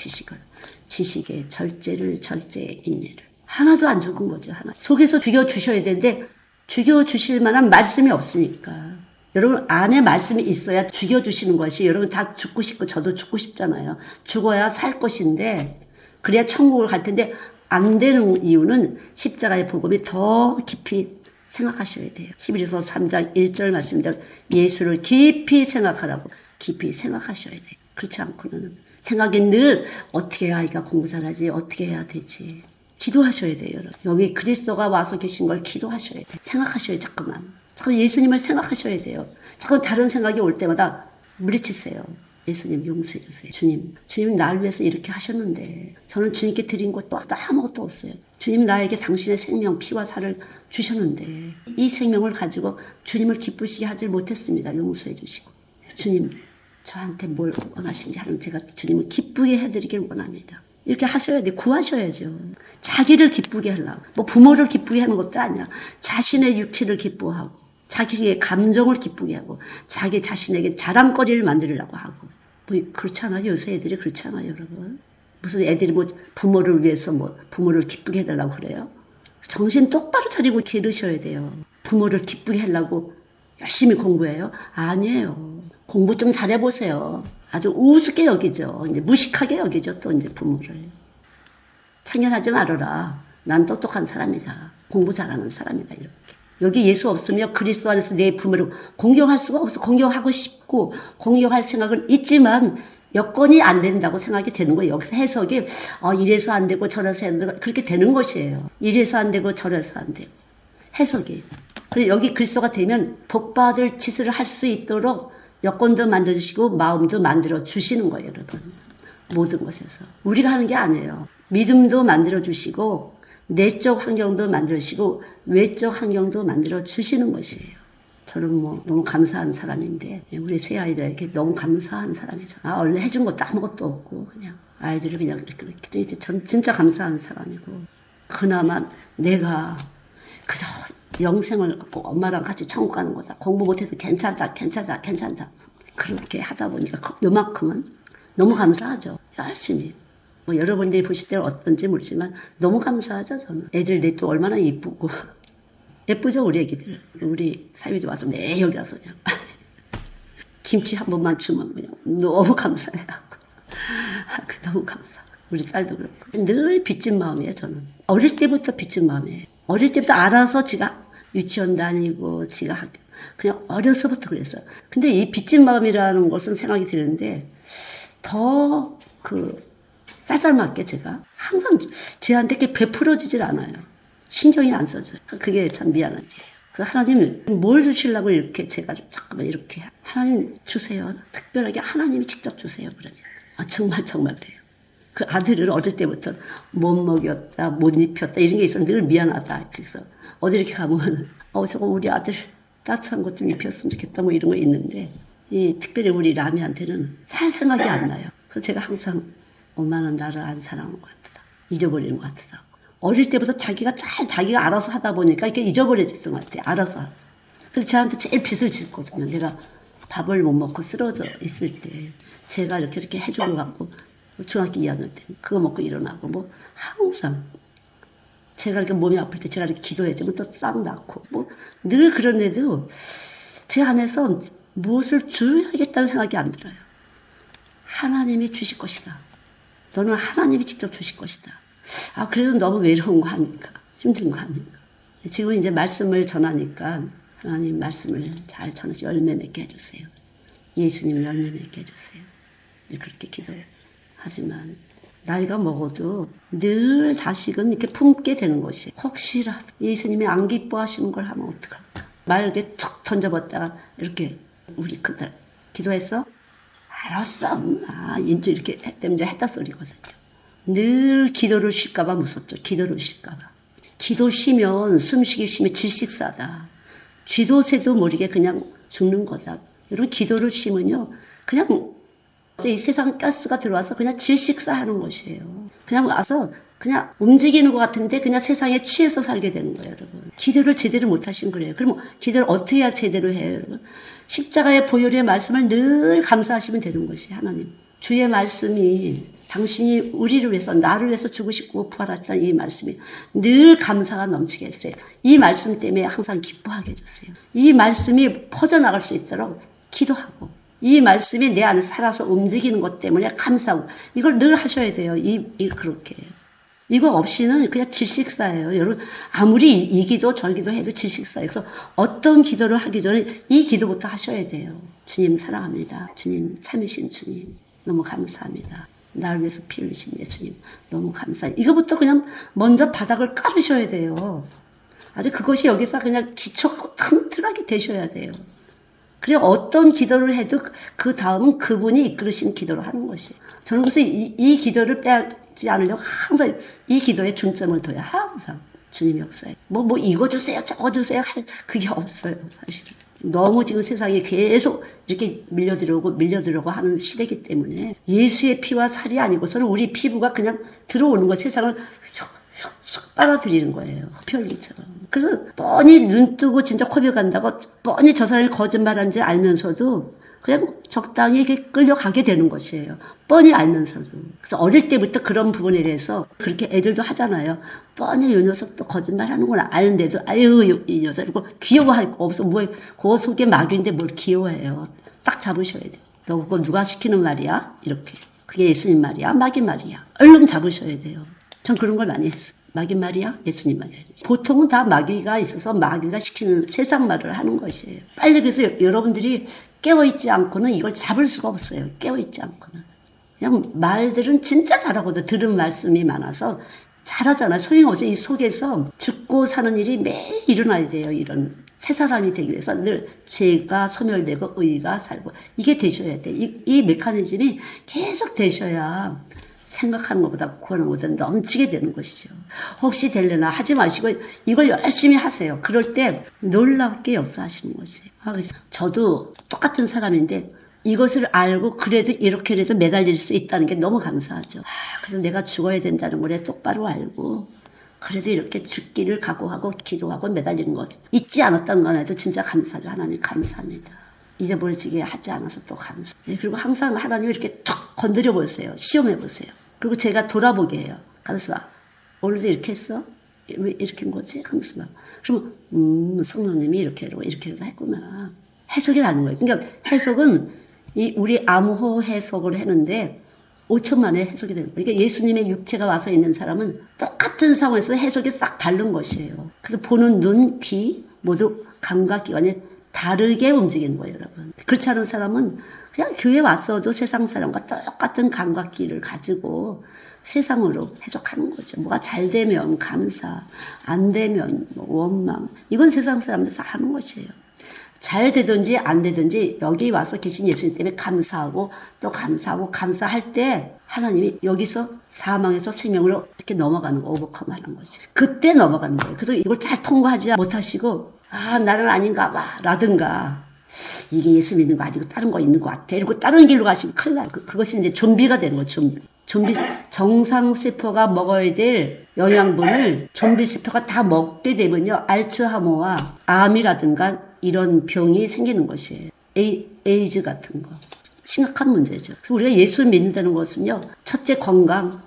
지식의 절제의 인내를. 하나도 안 죽은 거죠. 하나. 속에서 죽여주셔야 되는데 죽여주실 만한 말씀이 없으니까. 여러분 안에 말씀이 있어야 죽여주시는 것이 여러분 다 죽고 싶고 저도 죽고 싶잖아요. 죽어야 살 것인데 그래야 천국을 갈 텐데 안 되는 이유는 십자가의 복음이 더 깊이 생각하셔야 돼요. 11서 3장 1절 말씀대로 예수를 깊이 생각하라고 깊이 생각하셔야 돼요. 그렇지 않고는 생각이 늘 어떻게 해야 아이가 공부 잘하지 어떻게 해야 되지 기도하셔야 돼요. 여러분. 여기 그리스도가 와서 계신 걸 기도하셔야 돼요. 생각하셔야 자꾸만. 자꾸 예수님을 생각하셔야 돼요. 자꾸 다른 생각이 올 때마다 물리치세요. 예수님 용서해 주세요. 주님 나를 위해서 이렇게 하셨는데 저는 주님께 드린 것도 아무것도 없어요. 주님 나에게 당신의 생명 피와 살을 주셨는데 이 생명을 가지고 주님을 기쁘시게 하질 못했습니다. 용서해 주시고 주님 저한테 뭘 원하시는지 하는 제가 주님을 기쁘게 해드리길 원합니다. 이렇게 하셔야 돼요. 구하셔야죠. 자기를 기쁘게 하려고. 뭐 부모를 기쁘게 하는 것도 아니야. 자신의 육체를 기뻐하고 자기의 감정을 기쁘게 하고 자기 자신에게 자랑거리를 만들려고 하고 뭐 그렇지 않아요? 요새 애들이 그렇지 않아요, 여러분? 무슨 애들이 뭐 부모를 위해서 뭐 부모를 기쁘게 해달라고 그래요? 정신 똑바로 차리고 기르셔야 돼요. 부모를 기쁘게 하려고 열심히 공부해요? 아니에요. 공부 좀 잘해보세요. 아주 우습게 여기죠. 이제 무식하게 여기죠. 또 이제 부모를. 참견하지 말아라. 난 똑똑한 사람이다. 공부 잘하는 사람이다. 이렇게. 여기 예수 없으면 그리스도 안에서 내 부모를 공경할 수가 없어. 공경하고 싶고 공경할 생각은 있지만 여건이 안 된다고 생각이 되는 거예요. 여기서 해석이 이래서 안 되고 저래서 안 되고 그렇게 되는 것이에요. 이래서 안 되고 저래서 안 되고. 해석이. 그래서 여기 그리스도가 되면 복받을 짓을 할 수 있도록 여건도 만들어주시고 마음도 만들어주시는 거예요. 여러분. 모든 것에서. 우리가 하는 게 아니에요. 믿음도 만들어주시고 내적 환경도 만들어주시고 외적 환경도 만들어주시는 것이에요. 저는 뭐 너무 감사한 사람인데 우리 세 아이들에게 너무 감사한 사람이죠. 원래 해준 것도 아무것도 없고 그냥 아이들을 그냥 이렇게 저는 진짜 감사한 사람이고 그나마 내가 그저 영생을 갖고 엄마랑 같이 천국 가는 거다. 공부 못해도 괜찮다, 괜찮다, 괜찮다. 그렇게 하다 보니까 요만큼은 너무 감사하죠. 열심히. 뭐 여러분들이 보실 때는 어떤지 모르지만 너무 감사하죠, 저는. 애들 넷도 얼마나 이쁘고. 예쁘죠, 우리 애기들. 우리 사위도 와서 매 여기 와서 그냥. 김치 한 번만 주면 그냥 너무 감사해요. 너무 감사. 우리 딸도 그렇고. 늘 빚진 마음이에요, 저는. 어릴 때부터 빚진 마음이에요. 어릴 때부터 알아서 지가 유치원 다니고, 지가 학교. 그냥 어려서부터 그랬어요. 근데 이 빚진 마음이라는 것은 생각이 드는데, 더 쌀쌀맞게 제가 항상 쟤한테 이렇게 베풀어지질 않아요. 신경이 안 써져요. 그게 참 미안한 일이에요. 그 하나님 뭘 주시려고 이렇게 제가 잠깐만 이렇게 하나님 주세요. 특별하게 하나님이 직접 주세요. 그러면 정말 그래요. 그 아들을 어릴 때부터 못 먹였다, 못 입혔다 이런 게 있어 늘 미안하다. 그래서 어디 이렇게 가면 저거 우리 아들 따뜻한 것 좀 입혔으면 좋겠다 뭐 이런 거 있는데 이 특별히 우리 라미한테는 살 생각이 안 나요. 그래서 제가 항상 엄마는 나를 안 사랑하는 것 같다. 잊어버리는 것 같다. 어릴 때부터 자기가 알아서 하다 보니까 이렇게 잊어버려졌던 것 같아요. 알아서. 그래서 저한테 제일 빚을 짓거든요. 내가 밥을 못 먹고 쓰러져 있을 때 제가 이렇게 해주고 갖고 중학교 2학년 때 그거 먹고 일어나고 뭐 항상 제가 이렇게 몸이 아플 때 제가 이렇게 기도해주면 또 싹 낫고 뭐 늘 그런데도 제 안에서 무엇을 줘야겠다는 생각이 안 들어요. 하나님이 주실 것이다. 너는 하나님이 직접 주실 것이다. 그래도 너무 외로운 거 아닌가. 힘든 거 아닌가. 지금 이제 말씀을 전하니까 하나님 말씀을 잘 전해서 열매 맺게 해주세요. 예수님 열매 맺게 해주세요. 그렇게 기도해요. 하지만 나이가 먹어도 늘 자식은 이렇게 품게 되는 것이 혹시라도 예수님이 안 기뻐하시는 걸 하면 어떡할까. 말 이렇게 툭 던져봤다가 이렇게 우리 그날 기도했어? 알았어 엄마. 인주 이렇게 때문에 했다 소리거든요. 늘 기도를 쉴까봐 무섭죠. 기도를 쉴까봐. 기도 쉬면 숨쉬기 쉬면 질식사다. 쥐도 새도 모르게 그냥 죽는 거다. 여러분 기도를 쉬면요. 그냥 이 세상 가스가 들어와서 그냥 질식사 하는 것이에요. 그냥 와서 그냥 움직이는 것 같은데 그냥 세상에 취해서 살게 되는 거예요. 여러분. 기도를 제대로 못하신 거예요. 그럼 기도를 어떻게 해야 제대로 해요? 여러분. 십자가의 보혈의 말씀을 늘 감사하시면 되는 것이 하나님. 주의 말씀이 당신이 우리를 위해서 나를 위해서 죽으시고 부활하셨다는 이 말씀이 늘 감사가 넘치게 해주세요. 이 말씀 때문에 항상 기뻐하게 해주세요. 이 말씀이 퍼져나갈 수 있도록 기도하고 이 말씀이 내 안에서 살아서 움직이는 것 때문에 감사하고 이걸 늘 하셔야 돼요. 그렇게. 이거 없이는 그냥 질식사예요. 여러분 아무리 이 기도 저 기도 해도 질식사예요. 그래서 어떤 기도를 하기 전에 이 기도부터 하셔야 돼요. 주님 사랑합니다. 주님 참으신 주님 너무 감사합니다. 나를 위해서 피 흘리신 예수님 너무 감사해요. 이거부터 그냥 먼저 바닥을 깔으셔야 돼요. 아주 그것이 여기서 그냥 기초가 튼튼하게 되셔야 돼요. 그래 어떤 기도를 해도 그 다음은 그분이 이끌으신 기도를 하는 것이에요. 저는 그래서 이 기도를 빼지 않으려고 항상 이 기도에 중점을 둬요. 항상 주님 역사에 뭐 이거 주세요 저거 주세요 할 그게 없어요. 사실은 너무 지금 세상에 계속 이렇게 밀려들어오고 하는 시대이기 때문에 예수의 피와 살이 아니고서는 우리 피부가 그냥 들어오는 거 세상을 쏙 빨아들이는 거예요. 흡혈귀처럼. 그래서 뻔히 눈 뜨고 진짜 코비 간다고 뻔히 저 사람이 거짓말한지 알면서도 그냥 적당히 이렇게 끌려가게 되는 것이에요. 뻔히 알면서도. 그래서 어릴 때부터 그런 부분에 대해서 그렇게 애들도 하잖아요. 뻔히 이 녀석도 거짓말하는구나 아는데도 아유 이 녀석 이거 귀여워할 거 없어. 그 속에 마귀인데 뭘 귀여워해요. 딱 잡으셔야 돼요. 너 그거 누가 시키는 말이야? 이렇게. 그게 예수님 말이야? 마귀 말이야? 얼른 잡으셔야 돼요. 전 그런 걸 많이 했어요. 마귀 말이야? 예수님 말이야. 보통은 다 마귀가 있어서 마귀가 시키는 세상 말을 하는 것이에요. 빨리 그래서 여러분들이 깨어있지 않고는 이걸 잡을 수가 없어요. 깨어있지 않고는. 그냥 말들은 진짜 잘하거든. 들은 말씀이 많아서 잘하잖아요. 소용없어요. 이 속에서 죽고 사는 일이 매일 일어나야 돼요. 이런 새 사람이 되기 위해서 늘 죄가 소멸되고 의가 살고 이게 되셔야 돼. 이 메커니즘이 계속 되셔야 생각하는 것보다 구하는 것보다 넘치게 되는 것이죠. 혹시 되려나 하지 마시고 이걸 열심히 하세요. 그럴 때 놀랍게 역사하시는 것이에요. 그래서 저도 똑같은 사람인데 이것을 알고 그래도 이렇게라도 매달릴 수 있다는 게 너무 감사하죠. 그래서 내가 죽어야 된다는 걸 똑바로 알고 그래도 이렇게 죽기를 각오하고 기도하고 매달리는 것 잊지 않았다는 건 해도 진짜 감사죠. 하나님 감사합니다. 잊어버리게 하지 않아서 또 감사. 그리고 항상 하나님 이렇게 툭 건드려 보세요. 시험해 보세요. 그리고 제가 돌아보게 해요. 가면서 봐. 오늘도 이렇게 했어? 왜 이렇게 한 거지? 하면서 봐. 그러면 성령님이 이렇게 해서 했구나. 해석이 다른 거예요. 그러니까 해석은 우리 암호 해석을 했는데 5초 만에 해석이 되는 거예요. 그러니까 예수님의 육체가 와서 있는 사람은 똑같은 상황에서 해석이 싹 다른 것이에요. 그래서 보는 눈, 귀 모두 감각기관이 다르게 움직이는 거예요, 여러분. 그렇지 않은 사람은 그냥 교회 왔어도 세상 사람과 똑같은 감각기를 가지고 세상으로 해석하는 거죠. 뭐가 잘 되면 감사, 안 되면 원망. 이건 세상 사람들 다 하는 것이에요. 잘 되든지 안 되든지 여기 와서 계신 예수님 때문에 감사하고 또 감사하고 감사할 때 하나님이 여기서 사망에서 생명으로 이렇게 넘어가는 거, 오버컴 하는 거지. 그때 넘어가는 거예요. 그래서 이걸 잘 통과하지 못하시고 나는 아닌가 봐 라든가 이게 예수 믿는 거 아니고 다른 거 있는 것 같아. 이러고 다른 길로 가시면 큰일 나요. 그것이 이제 좀비가 되는 거죠. 좀비 정상세포가 먹어야 될 영양분을 좀비세포가 다 먹게 되면요. 알츠하이머와 암이라든가 이런 병이 생기는 것이에요. 에이즈 같은 거. 심각한 문제죠. 그래서 우리가 예수 믿는다는 것은요. 첫째 건강,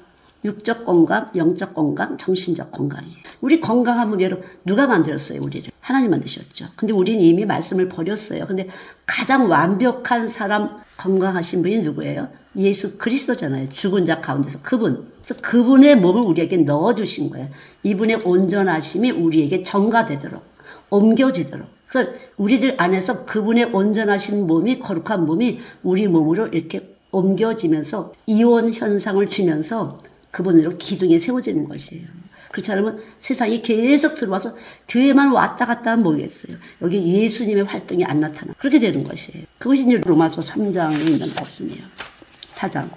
육적 건강, 영적 건강, 정신적 건강이에요. 우리 건강하면 여러분 누가 만들었어요? 우리를. 하나님 만드셨죠. 근데 우리는 이미 말씀을 버렸어요. 근데 가장 완벽한 사람 건강하신 분이 누구예요? 예수 그리스도잖아요. 죽은 자 가운데서 그분. 그래서 그분의 몸을 우리에게 넣어주신 거예요. 이분의 온전하심이 우리에게 전가되도록 옮겨지도록. 그래서 우리들 안에서 그분의 온전하신 몸이 거룩한 몸이 우리 몸으로 이렇게 옮겨지면서 이온 현상을 주면서 그분으로 기둥에 세워지는 것이에요. 그렇지 않으면 세상이 계속 들어와서 교회만 왔다 갔다 하면 모르겠어요. 여기 예수님의 활동이 안 나타나. 그렇게 되는 것이에요. 그것이 이제 로마서 3장에 있는 말씀이에요. 4장.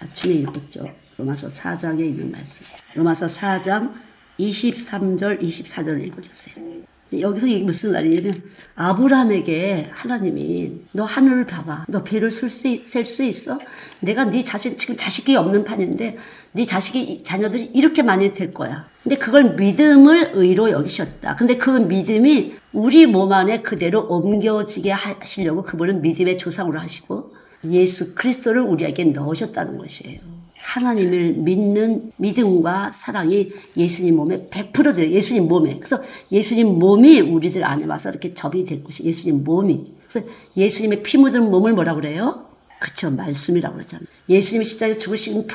아침에 읽었죠. 로마서 4장에 있는 말씀이에요. 로마서 4장 23절, 24절 읽어주세요. 여기서 이게 무슨 말이냐면 아브라함에게 하나님이 너 하늘을 봐봐. 너 배를 셀 수 있어? 내가 네 자식 지금 자식이 없는 판인데 네 자녀들이 이렇게 많이 될 거야. 근데 그걸 믿음을 의로 여기셨다. 근데 그 믿음이 우리 몸 안에 그대로 옮겨지게 하시려고 그분은 믿음의 조상으로 하시고 예수 그리스도를 우리에게 넣으셨다는 것이에요. 하나님을 믿는 믿음과 사랑이 예수님 몸에 100% 들어요. 예수님 몸에. 그래서 예수님 몸이 우리들 안에 와서 이렇게 접이 된 것이 예수님 몸이. 그래서 예수님의 피 묻은 몸을 뭐라고 그래요? 그쵸. 말씀이라고 그러잖아요. 예수님이 십자가에 죽으신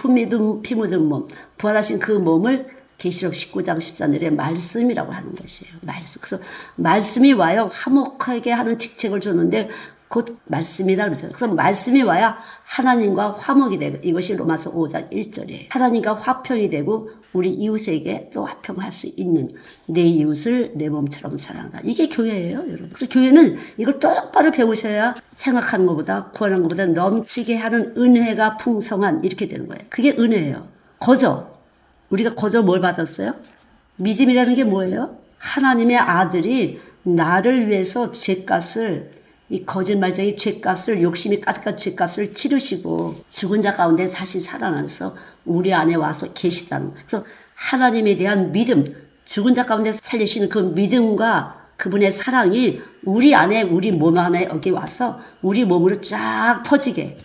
피 묻은 몸, 부활하신 그 몸을 계시록 19장 14절에 말씀이라고 하는 것이에요. 말씀. 그래서 말씀이 와요. 화목하게 하는 직책을 줬는데 곧 말씀이다 그러잖아요. 그래서 말씀이 와야 하나님과 화목이 되고 이것이 로마서 5장 1절이에요. 하나님과 화평이 되고 우리 이웃에게 또 화평할 수 있는 내 이웃을 내 몸처럼 사랑한다. 이게 교회예요, 여러분. 그래서 교회는 이걸 똑바로 배우셔야 생각하는 것보다 구하는 것보다 넘치게 하는 은혜가 풍성한 이렇게 되는 거예요. 그게 은혜예요. 거저. 우리가 거저 뭘 받았어요? 믿음이라는 게 뭐예요? 하나님의 아들이 나를 위해서 죄값을 이 거짓말쟁이 죄값을 욕심이 가득한 죄값을 치르시고 죽은 자 가운데 다시 살아나서 우리 안에 와서 계시다는 거예요. 그래서 하나님에 대한 믿음, 죽은 자 가운데 살리시는 그 믿음과 그분의 사랑이 우리 안에 우리 몸 안에 여기 와서 우리 몸으로 쫙 퍼지게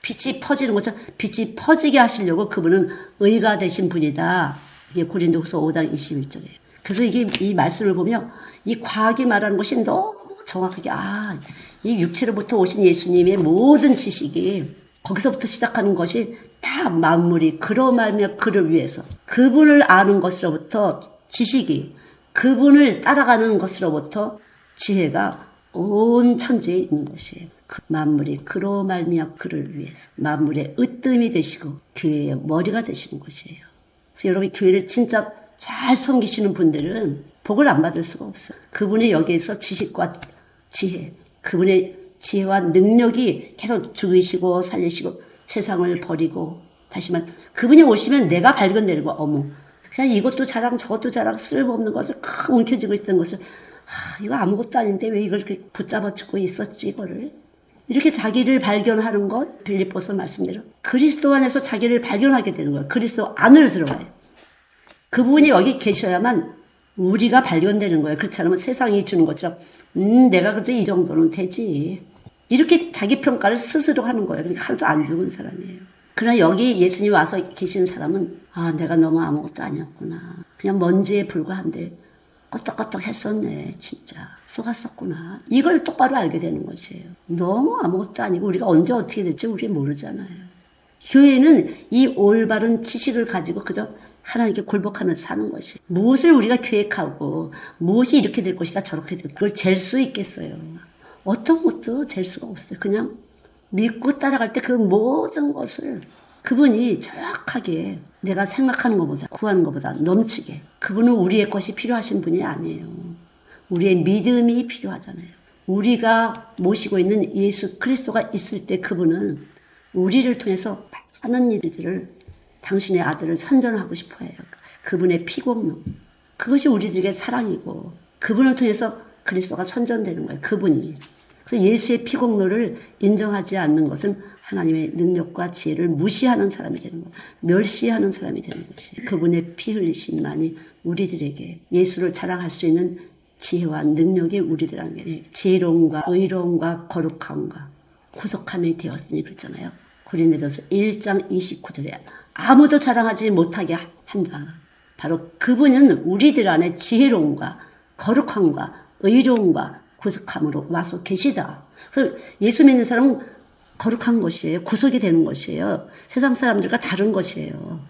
빛이 퍼지는 것처럼 빛이 퍼지게 하시려고 그분은 의가 되신 분이다. 이게 고린도후서 5장 21절이에요. 그래서 이게 이 말씀을 보면 이 과학이 말하는 것이 너무 정확하게 이 육체로부터 오신 예수님의 모든 지식이 거기서부터 시작하는 것이 다 만물이 그로 말미암아 그를 위해서 그분을 아는 것으로부터 지식이 그분을 따라가는 것으로부터 지혜가 온 천지에 있는 것이에요. 만물이 그로 말미암아 그를 위해서 만물의 으뜸이 되시고 교회의 머리가 되시는 것이에요. 그래서 여러분이 교회를 진짜 잘 섬기시는 분들은 복을 안 받을 수가 없어요. 그분이 여기에서 지식과 지혜, 그분의 지혜와 능력이 계속 죽이시고 살리시고 세상을 버리고 다시 말 그분이 오시면 내가 발견되는 거야. 어머, 그냥 이것도 자랑 저것도 자랑 쓸모없는 것을 크 움켜쥐고 있던 것을 이거 아무것도 아닌데 왜 이걸 이렇게 붙잡아치고 있었지 이거를. 이렇게 자기를 발견하는 것 빌립보서 말씀대로 그리스도 안에서 자기를 발견하게 되는 거예요. 그리스도 안으로 들어가요. 그분이 여기 계셔야만 우리가 발견되는 거예요. 그렇지 않으면 세상이 주는 것처럼 내가 그래도 이 정도는 되지. 이렇게 자기 평가를 스스로 하는 거예요. 그러니까 하나도 안 죽은 사람이에요. 그러나 여기 예수님 와서 계신 사람은 내가 너무 아무것도 아니었구나. 그냥 먼지에 불과한데 껐떡껐떡 했었네. 진짜 속았었구나. 이걸 똑바로 알게 되는 것이에요. 너무 아무것도 아니고 우리가 언제 어떻게 될지 우리 모르잖아요. 교회는 이 올바른 지식을 가지고 그저 하나님께 굴복하면서 사는 것이. 무엇을 우리가 계획하고 무엇이 이렇게 될 것이다 저렇게 될 그걸 잴 수 있겠어요. 어떤 것도 잴 수가 없어요. 그냥 믿고 따라갈 때 그 모든 것을 그분이 정확하게 내가 생각하는 것보다 구하는 것보다 넘치게. 그분은 우리의 것이 필요하신 분이 아니에요. 우리의 믿음이 필요하잖아요. 우리가 모시고 있는 예수 그리스도가 있을 때 그분은 우리를 통해서 많은 일들을 당신의 아들을 선전하고 싶어 해요. 그분의 피공로. 그것이 우리들에게 사랑이고 그분을 통해서 그리스도가 선전되는 거예요. 그분이. 그래서 예수의 피공로를 인정하지 않는 것은 하나님의 능력과 지혜를 무시하는 사람이 되는 거예요. 멸시하는 사람이 되는 것이에요. 그분의 피 흘리심만이 우리들에게 예수를 자랑할 수 있는 지혜와 능력이 우리들에게 지혜로움과 의로움과 거룩함과 구속함이 되었으니 그랬잖아요. 고린도전서 1장 29절에 아무도 자랑하지 못하게 한다. 바로 그분은 우리들 안에 지혜로움과 거룩함과 의로움과 구속함으로 와서 계시다. 그래서 예수 믿는 사람은 거룩한 것이에요. 구속이 되는 것이에요. 세상 사람들과 다른 것이에요.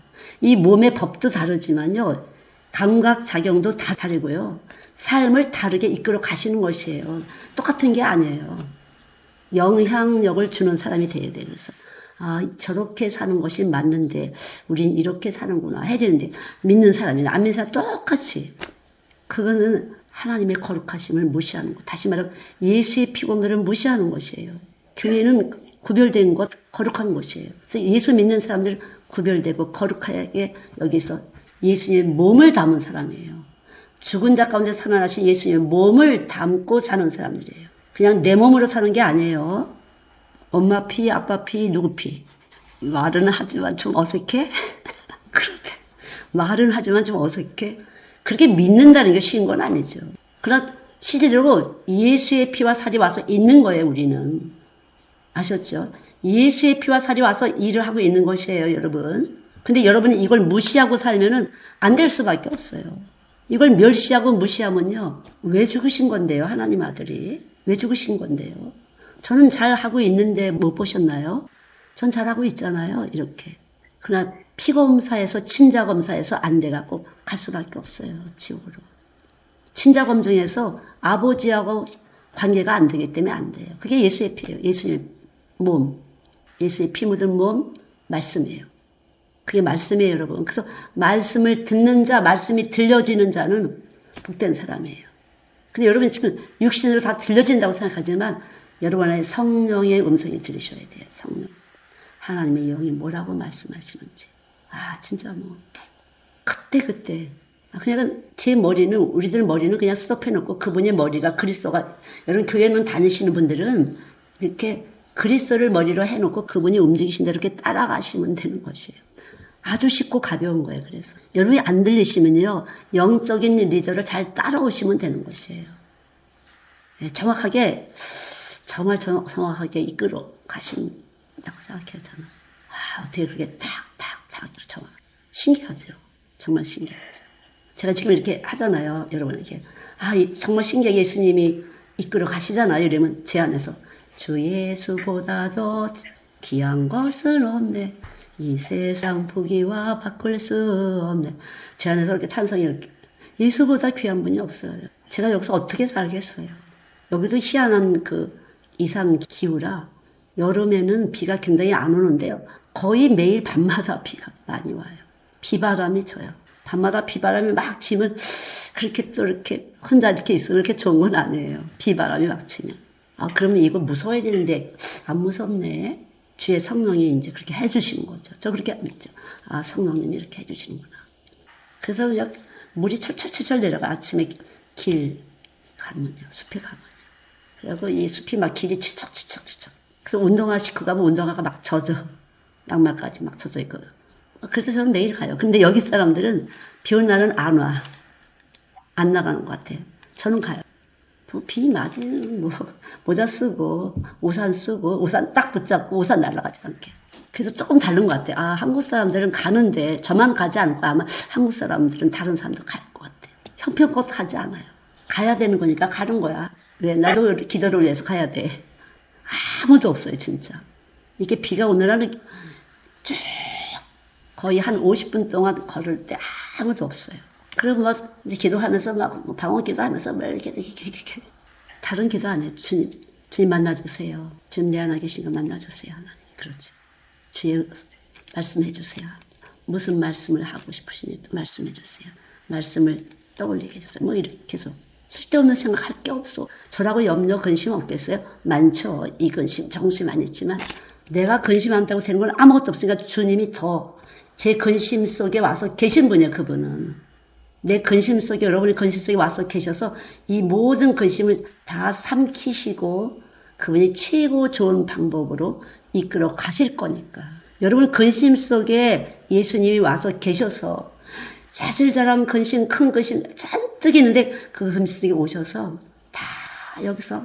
이 몸의 법도 다르지만요. 감각 작용도 다 다르고요. 삶을 다르게 이끌어 가시는 것이에요. 똑같은 게 아니에요. 영향력을 주는 사람이 돼야 돼요. 그래서 저렇게 사는 것이 맞는데 우린 이렇게 사는구나 해야 되는데 믿는 사람이나 안 믿는 사람 똑같이 그거는 하나님의 거룩하심을 무시하는 것. 다시 말하면 예수의 피공들을 무시하는 것이에요. 교회는 구별된 것, 거룩한 것이에요. 그래서 예수 믿는 사람들은 구별되고 거룩하게 여기서 예수님의 몸을 담은 사람이에요. 죽은 자 가운데 살아나신 예수님의 몸을 담고 사는 사람들이에요. 그냥 내 몸으로 사는 게 아니에요. 엄마 피, 아빠 피, 누구 피. 말은 하지만 좀 어색해? 그렇게. 말은 하지만 좀 어색해? 그렇게 믿는다는 게 쉬운 건 아니죠. 그러나 실제로 예수의 피와 살이 와서 있는 거예요, 우리는. 아셨죠? 예수의 피와 살이 와서 일을 하고 있는 것이에요, 여러분. 근데 여러분이 이걸 무시하고 살면은 안 될 수밖에 없어요. 이걸 멸시하고 무시하면요. 왜 죽으신 건데요, 하나님 아들이? 왜 죽으신 건데요? 저는 잘하고 있는데 못 보셨나요? 전 잘하고 있잖아요, 이렇게. 그러나 피검사에서 친자검사에서 안 돼갖고 갈 수밖에 없어요, 지옥으로. 친자검증에서 아버지하고 관계가 안 되기 때문에 안 돼요. 그게 예수의 피예요. 예수의 몸. 예수의 피 묻은 몸, 말씀이에요. 그게 말씀이에요, 여러분. 그래서 말씀을 듣는 자, 말씀이 들려지는 자는 복된 사람이에요. 근데 여러분 지금 육신으로 다 들려진다고 생각하지만 여러분 안에 성령의 음성이 들리셔야 돼요. 성령. 하나님의 영이 뭐라고 말씀하시는지. 진짜 뭐 그때 그냥 제 머리는 우리들 머리는 그냥 스톱해놓고 그분의 머리가 그리스도가 여러분 교회는 다니시는 분들은 이렇게 그리스도를 머리로 해놓고 그분이 움직이신 대로 이렇게 따라가시면 되는 것이에요. 아주 쉽고 가벼운 거예요. 그래서 여러분이 안 들리시면요 영적인 리더를 잘 따라오시면 되는 것이에요. 정확하게 정말 정확하게 이끌어 가신다고 생각해요. 저는 어떻게 그렇게 탁탁탁 정확하게 신기하죠. 정말 신기하죠. 제가 지금 이렇게 하잖아요. 여러분에게 정말 신기하게 예수님이 이끌어 가시잖아요. 이러면 제 안에서 주 예수보다 더 귀한 것은 없네. 이 세상 부귀와 바꿀 수 없네. 제 안에서 이렇게 찬성이 이렇게 예수보다 귀한 분이 없어요. 제가 여기서 어떻게 살겠어요. 여기도 희한한 그 이상 기후라 여름에는 비가 굉장히 안 오는데요. 거의 매일 밤마다 비가 많이 와요. 비바람이 쳐요. 밤마다 비바람이 막 치면 그렇게 또 이렇게 혼자 이렇게 있으면 그렇게 좋은 건 아니에요. 비바람이 막 치면. 그러면 이거 무서워야 되는데 안 무섭네. 주의 성령이 이제 그렇게 해주시는 거죠. 저 그렇게 믿죠. 성령님이 이렇게 해주시는구나. 그래서 그냥 물이 철철철철 내려가. 아침에 길 가면요. 숲에 가면요. 그리고 이 숲이 막 길이 치척치척. 그래서 운동화 신고 가면 운동화가 막 젖어. 양말까지 막 젖어 있고. 그래서 저는 매일 가요. 근데 여기 사람들은 비 오는 날은 안 와. 안 나가는 것 같아요. 저는 가요. 비 맞으면 뭐 모자 쓰고 우산 쓰고 우산 딱 붙잡고 우산 날아가지 않게. 그래서 조금 다른 것 같아요. 아, 한국 사람들은 가는데 저만 가지 않고 아마 한국 사람들은 다른 사람도 갈 것 같아요. 형편껏 가지 않아요. 가야 되는 거니까 가는 거야. 왜? 나도 기도를 위해서 가야 돼. 아무도 없어요, 진짜. 이게 비가 오는 날은 쭉 거의 한 50분 동안 걸을 때 아무도 없어요. 그럼 막 이제 기도하면서 막 방언 기도하면서 막 이렇게 다른 기도 안 해요. 주님 만나주세요. 주님 내 안에 계신 거 만나주세요. 하나님. 그렇지. 주의 말씀해 주세요. 무슨 말씀을 하고 싶으시니 말씀해 주세요. 말씀을 떠올리게 해주세요. 뭐 이렇게 계속. 쓸데없는 생각할 게 없어. 저라고 염려, 근심 없겠어요? 많죠. 이 근심, 정심 안 있지만 내가 근심한다고 되는 건 아무것도 없으니까 주님이 더 제 근심 속에 와서 계신 분이에요. 그분은. 내 근심 속에 여러분의 근심 속에 와서 계셔서 이 모든 근심을 다 삼키시고 그분이 최고 좋은 방법으로 이끌어 가실 거니까. 여러분 근심 속에 예수님이 와서 계셔서 자질자랑 근심, 큰 근심 잔뜩 있는데 그 근심 속에 오셔서 다 여기서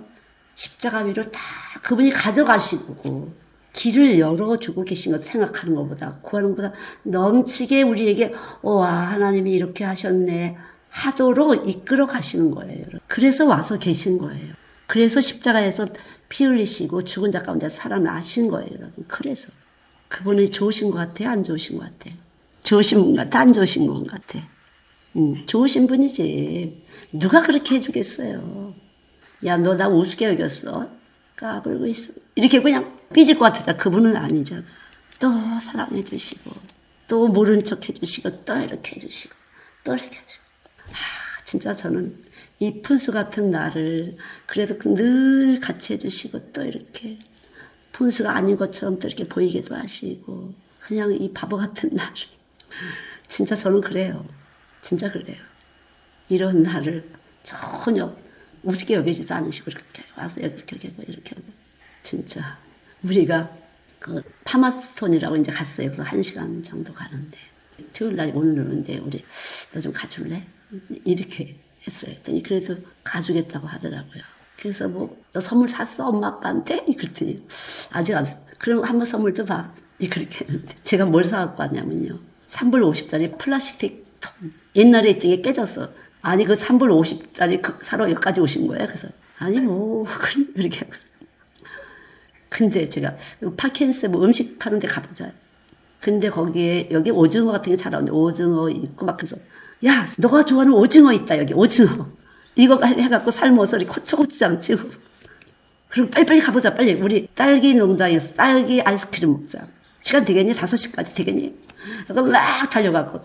십자가 위로 다 그분이 가져가시고 길을 열어주고 계신 것 생각하는 것보다 구하는 것보다 넘치게 우리에게 와 하나님이 이렇게 하셨네 하도록 이끌어 가시는 거예요. 그래서 와서 계신 거예요. 그래서 십자가에서 피 흘리시고 죽은 자 가운데 살아나신 거예요. 여러분. 그래서 그분이 좋으신 것 같아요? 안 좋으신 것 같아요? 좋으신 분 같아? 안 좋으신 분 같아? 좋으신 분이지. 누가 그렇게 해주겠어요. 야, 너 나 우습게 여겼어? 까불고 있어. 이렇게 그냥 삐질 것 같았다. 그분은 아니잖아. 또 사랑해 주시고, 또 모른 척 해주시고, 또 이렇게 해주시고, 또 이렇게 해주시고. 진짜 저는 이 푼수 같은 나를 그래도 늘 같이 해주시고, 또 이렇게 푼수가 아닌 것처럼 또 이렇게 보이기도 하시고, 그냥 이 바보 같은 나를. 진짜 저는 그래요. 진짜 그래요. 이런 나를 전혀 우습게 여기지도 않으시고 이렇게 와서 이렇게 하고 이렇게 하고 진짜 우리가 그 파마스톤이라고 이제 갔어요. 그래서 1시간 정도 가는데 토요일 날 오늘 오는데 우리 너 좀 가줄래? 이렇게 했어요. 했더니 그래도 가주겠다고 하더라고요. 그래서 뭐 너 선물 샀어 엄마 아빠한테? 그랬더니 아직 안. 그럼 한번 선물도 봐. 그렇게 했는데 제가 뭘 사갖고 왔냐면요. 3불 50짜리 플라스틱 통. 옛날에 있던 게 깨졌어. 아니 그 3불 50짜리 사러 여기까지 오신 거예요. 그래서 아니 뭐 이렇게 하고. 근데 제가 파켄스 뭐 음식 파는 데 가보자. 근데 거기에 여기 오징어 같은 게 잘 나오는데 오징어 있고 막 그래서 야 너가 좋아하는 오징어 있다 여기 오징어. 이거 해갖고 삶아서 이렇게 고추장 치고 그럼 빨리빨리 가보자 빨리. 우리 딸기 농장에서 딸기 아이스크림 먹자. 시간 되겠니? 5시까지 되겠니? 그래서 막 달려가고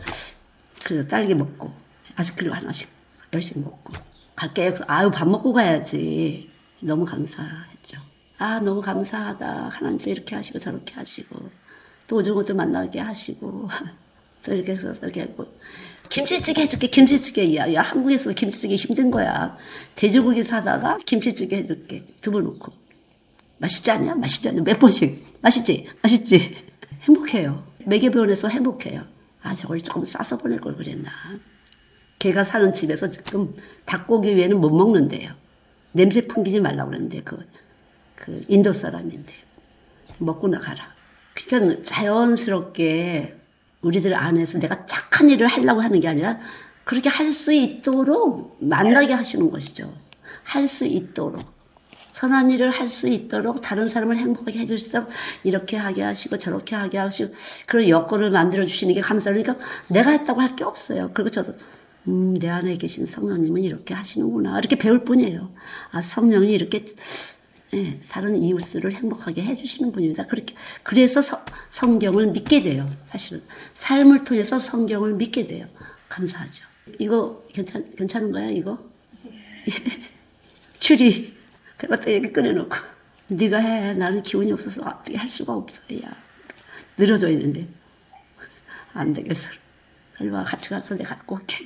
그래서 딸기 먹고 아이스크림 하나씩 열심히 먹고 갈게. 아유 밥 먹고 가야지. 너무 감사했죠. 아 너무 감사하다. 하나님도 이렇게 하시고 저렇게 하시고 또 오징어도 만나게 하시고 또 이렇게 해서 이렇게 하고 김치찌개 해줄게. 김치찌개. 야 한국에서 김치찌개 힘든 거야. 돼지고기 사다가 김치찌개 해줄게. 두부 넣고 맛있지 않냐? 맛있지 않냐? 몇 번씩 맛있지? 맛있지? 행복해요. 매개변에서 행복해요. 아 저걸 조금 싸서 보낼 걸 그랬나. 걔가 사는 집에서 지금 닭고기 외에는 못 먹는데요. 냄새 풍기지 말라고 그러는데 그 인도 사람인데 먹고 나가라. 그러니까 자연스럽게 우리들 안에서 내가 착한 일을 하려고 하는 게 아니라 그렇게 할 수 있도록 만나게 하시는 것이죠. 할 수 있도록. 선한 일을 할 수 있도록 다른 사람을 행복하게 해주시도록 이렇게 하게 하시고 저렇게 하게 하시고 그런 여건을 만들어 주시는 게 감사하니까 내가 했다고 할 게 없어요. 그리고 저도 내 안에 계신 성령님은 이렇게 하시는구나 이렇게 배울 뿐이에요. 아 성령이 이렇게 다른 이웃들을 행복하게 해주시는 분입니다. 그렇게 그래서 성경을 믿게 돼요. 사실은 삶을 통해서 성경을 믿게 돼요. 감사하죠. 이거 괜찮은 거야 이거? 추리 그것도 여기 꺼내놓고 네가 해. 나는 기운이 없어서 어떻게 할 수가 없어. 야 늘어져 있는데 안 되겠어. 빨리 와 같이 가서 내가 갖고 올게.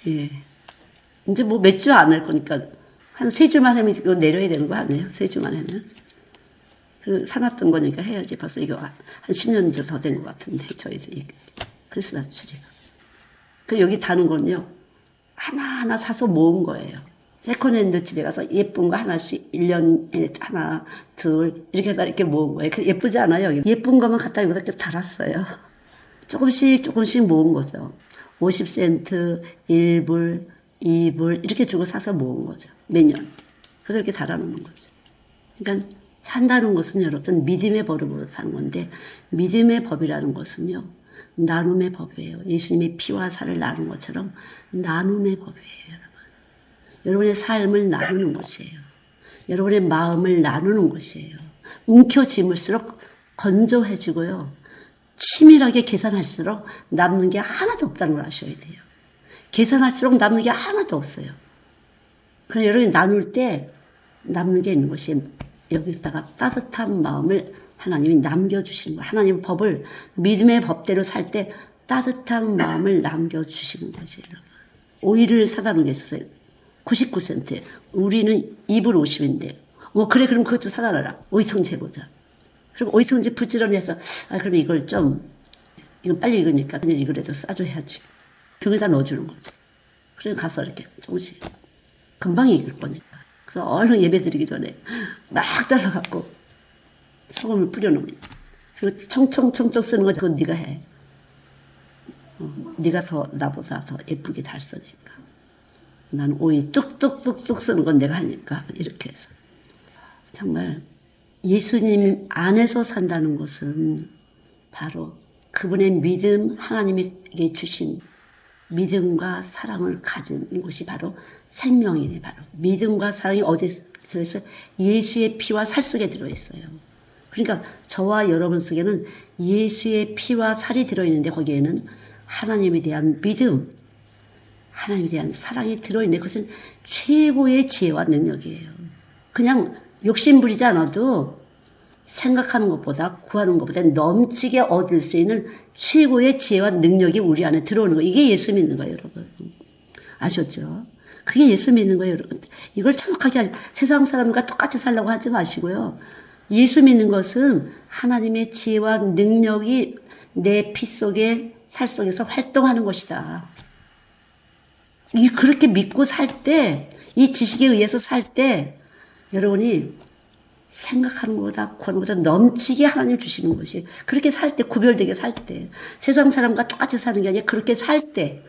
예. 이제 뭐 몇 주 안 할 거니까 한 3주만 하면 이거 내려야 되는 거 아니에요? 3주만 하면. 그 사놨던 거니까 해야지. 벌써 이거 한 10년 더 된 것 같은데, 저희들이. 크리스마스 트리가. 그 여기 다는 건요, 하나하나 사서 모은 거예요. 세컨핸드 집에 가서 예쁜 거 하나씩 1년에 하나, 둘, 이렇게 다 이렇게 모은 거예요. 예쁘지 않아요? 예쁜 것만 갖다 여기다 이렇게 달았어요. 조금씩 모은 거죠. 50센트, 1불, 2불, 이렇게 주고 사서 모은 거죠. 매년. 그래서 이렇게 달아놓는 거죠. 그러니까 산다는 것은 여러분 믿음의 법으로 사는 건데, 믿음의 법이라는 것은요, 나눔의 법이에요. 예수님의 피와 살을 나눈 것처럼 나눔의 법이에요, 여러분. 여러분의 삶을 나누는 것이에요. 여러분의 마음을 나누는 것이에요. 움켜쥐을수록 건조해지고요. 치밀하게 계산할수록 남는 게 하나도 없다는 걸 아셔야 돼요. 계산할수록 남는 게 하나도 없어요. 그럼 여러분이 나눌 때 남는 게 있는 것이 여기다가 따뜻한 마음을 하나님이 남겨주시는 거예요. 하나님의 법을 믿음의 법대로 살 때 따뜻한 마음을 남겨주시는 것이에요. 오이를 사다 놓겠어요. 99센트. 우리는 2불 50인데. 그래, 그럼 그것도 사다 놔라. 오이통제 보자. 그리고 오이통제 부지런히 해서, 그럼 이걸 좀, 이건 빨리 익으니까 그냥 이거라도 싸줘야지. 병에다 넣어주는 거지. 그래 가서 이렇게 조금씩. 금방 익을 거니까. 그래서 얼른 예배 드리기 전에 막 잘라갖고 소금을 뿌려놓으면. 그리고 청청청청 쓰는 거 그건 네가 해. 네가 더 나보다 더 예쁘게 잘 쓰니까. 나는 오이 뚝뚝뚝뚝 쓰는 건 내가 하니까 이렇게 해서. 정말 예수님 안에서 산다는 것은 바로 그분의 믿음, 하나님에게 주신 믿음과 사랑을 가진 것이 바로 생명이네. 바로 믿음과 사랑이 어디서 들어있어요? 예수의 피와 살 속에 들어있어요. 그러니까 저와 여러분 속에는 예수의 피와 살이 들어있는데 거기에는 하나님에 대한 믿음, 하나님에 대한 사랑이 들어있는데 그것은 최고의 지혜와 능력이에요. 그냥 욕심 부리지 않아도 생각하는 것보다 구하는 것보다 넘치게 얻을 수 있는 최고의 지혜와 능력이 우리 안에 들어오는 거예요. 이게 예수 믿는 거예요, 여러분. 아셨죠? 그게 예수 믿는 거예요, 여러분. 이걸 정확하게 세상 사람과 똑같이 살려고 하지 마시고요. 예수 믿는 것은 하나님의 지혜와 능력이 내 피 속에 살 속에서 활동하는 것이다. 그렇게 믿고 살 때, 이 지식에 의해서 살 때 여러분이 생각하는 것보다 구하는 것보다 넘치게 하나님 주시는 것이 그렇게 살 때 구별되게 살 때 세상 사람과 똑같이 사는 게 아니라 그렇게 살 때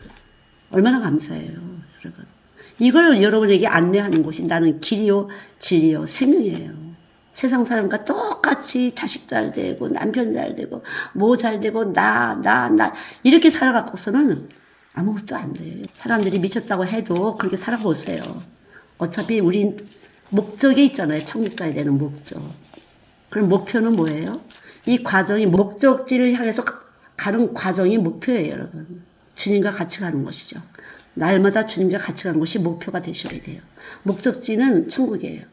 얼마나 감사해요, 여러분. 이걸 여러분에게 안내하는 것이 나는 길이요 진리요 생명이에요. 세상 사람과 똑같이 자식 잘 되고 남편 잘 되고 뭐 잘 되고 나 이렇게 살아갖고서는 아무것도 안 돼요. 사람들이 미쳤다고 해도 그렇게 살아보세요. 어차피 우린 목적이 있잖아요. 천국 가야 되는 목적. 그럼 목표는 뭐예요? 이 과정이 목적지를 향해서 가는 과정이 목표예요, 여러분. 주님과 같이 가는 것이죠. 날마다 주님과 같이 가는 것이 목표가 되셔야 돼요. 목적지는 천국이에요.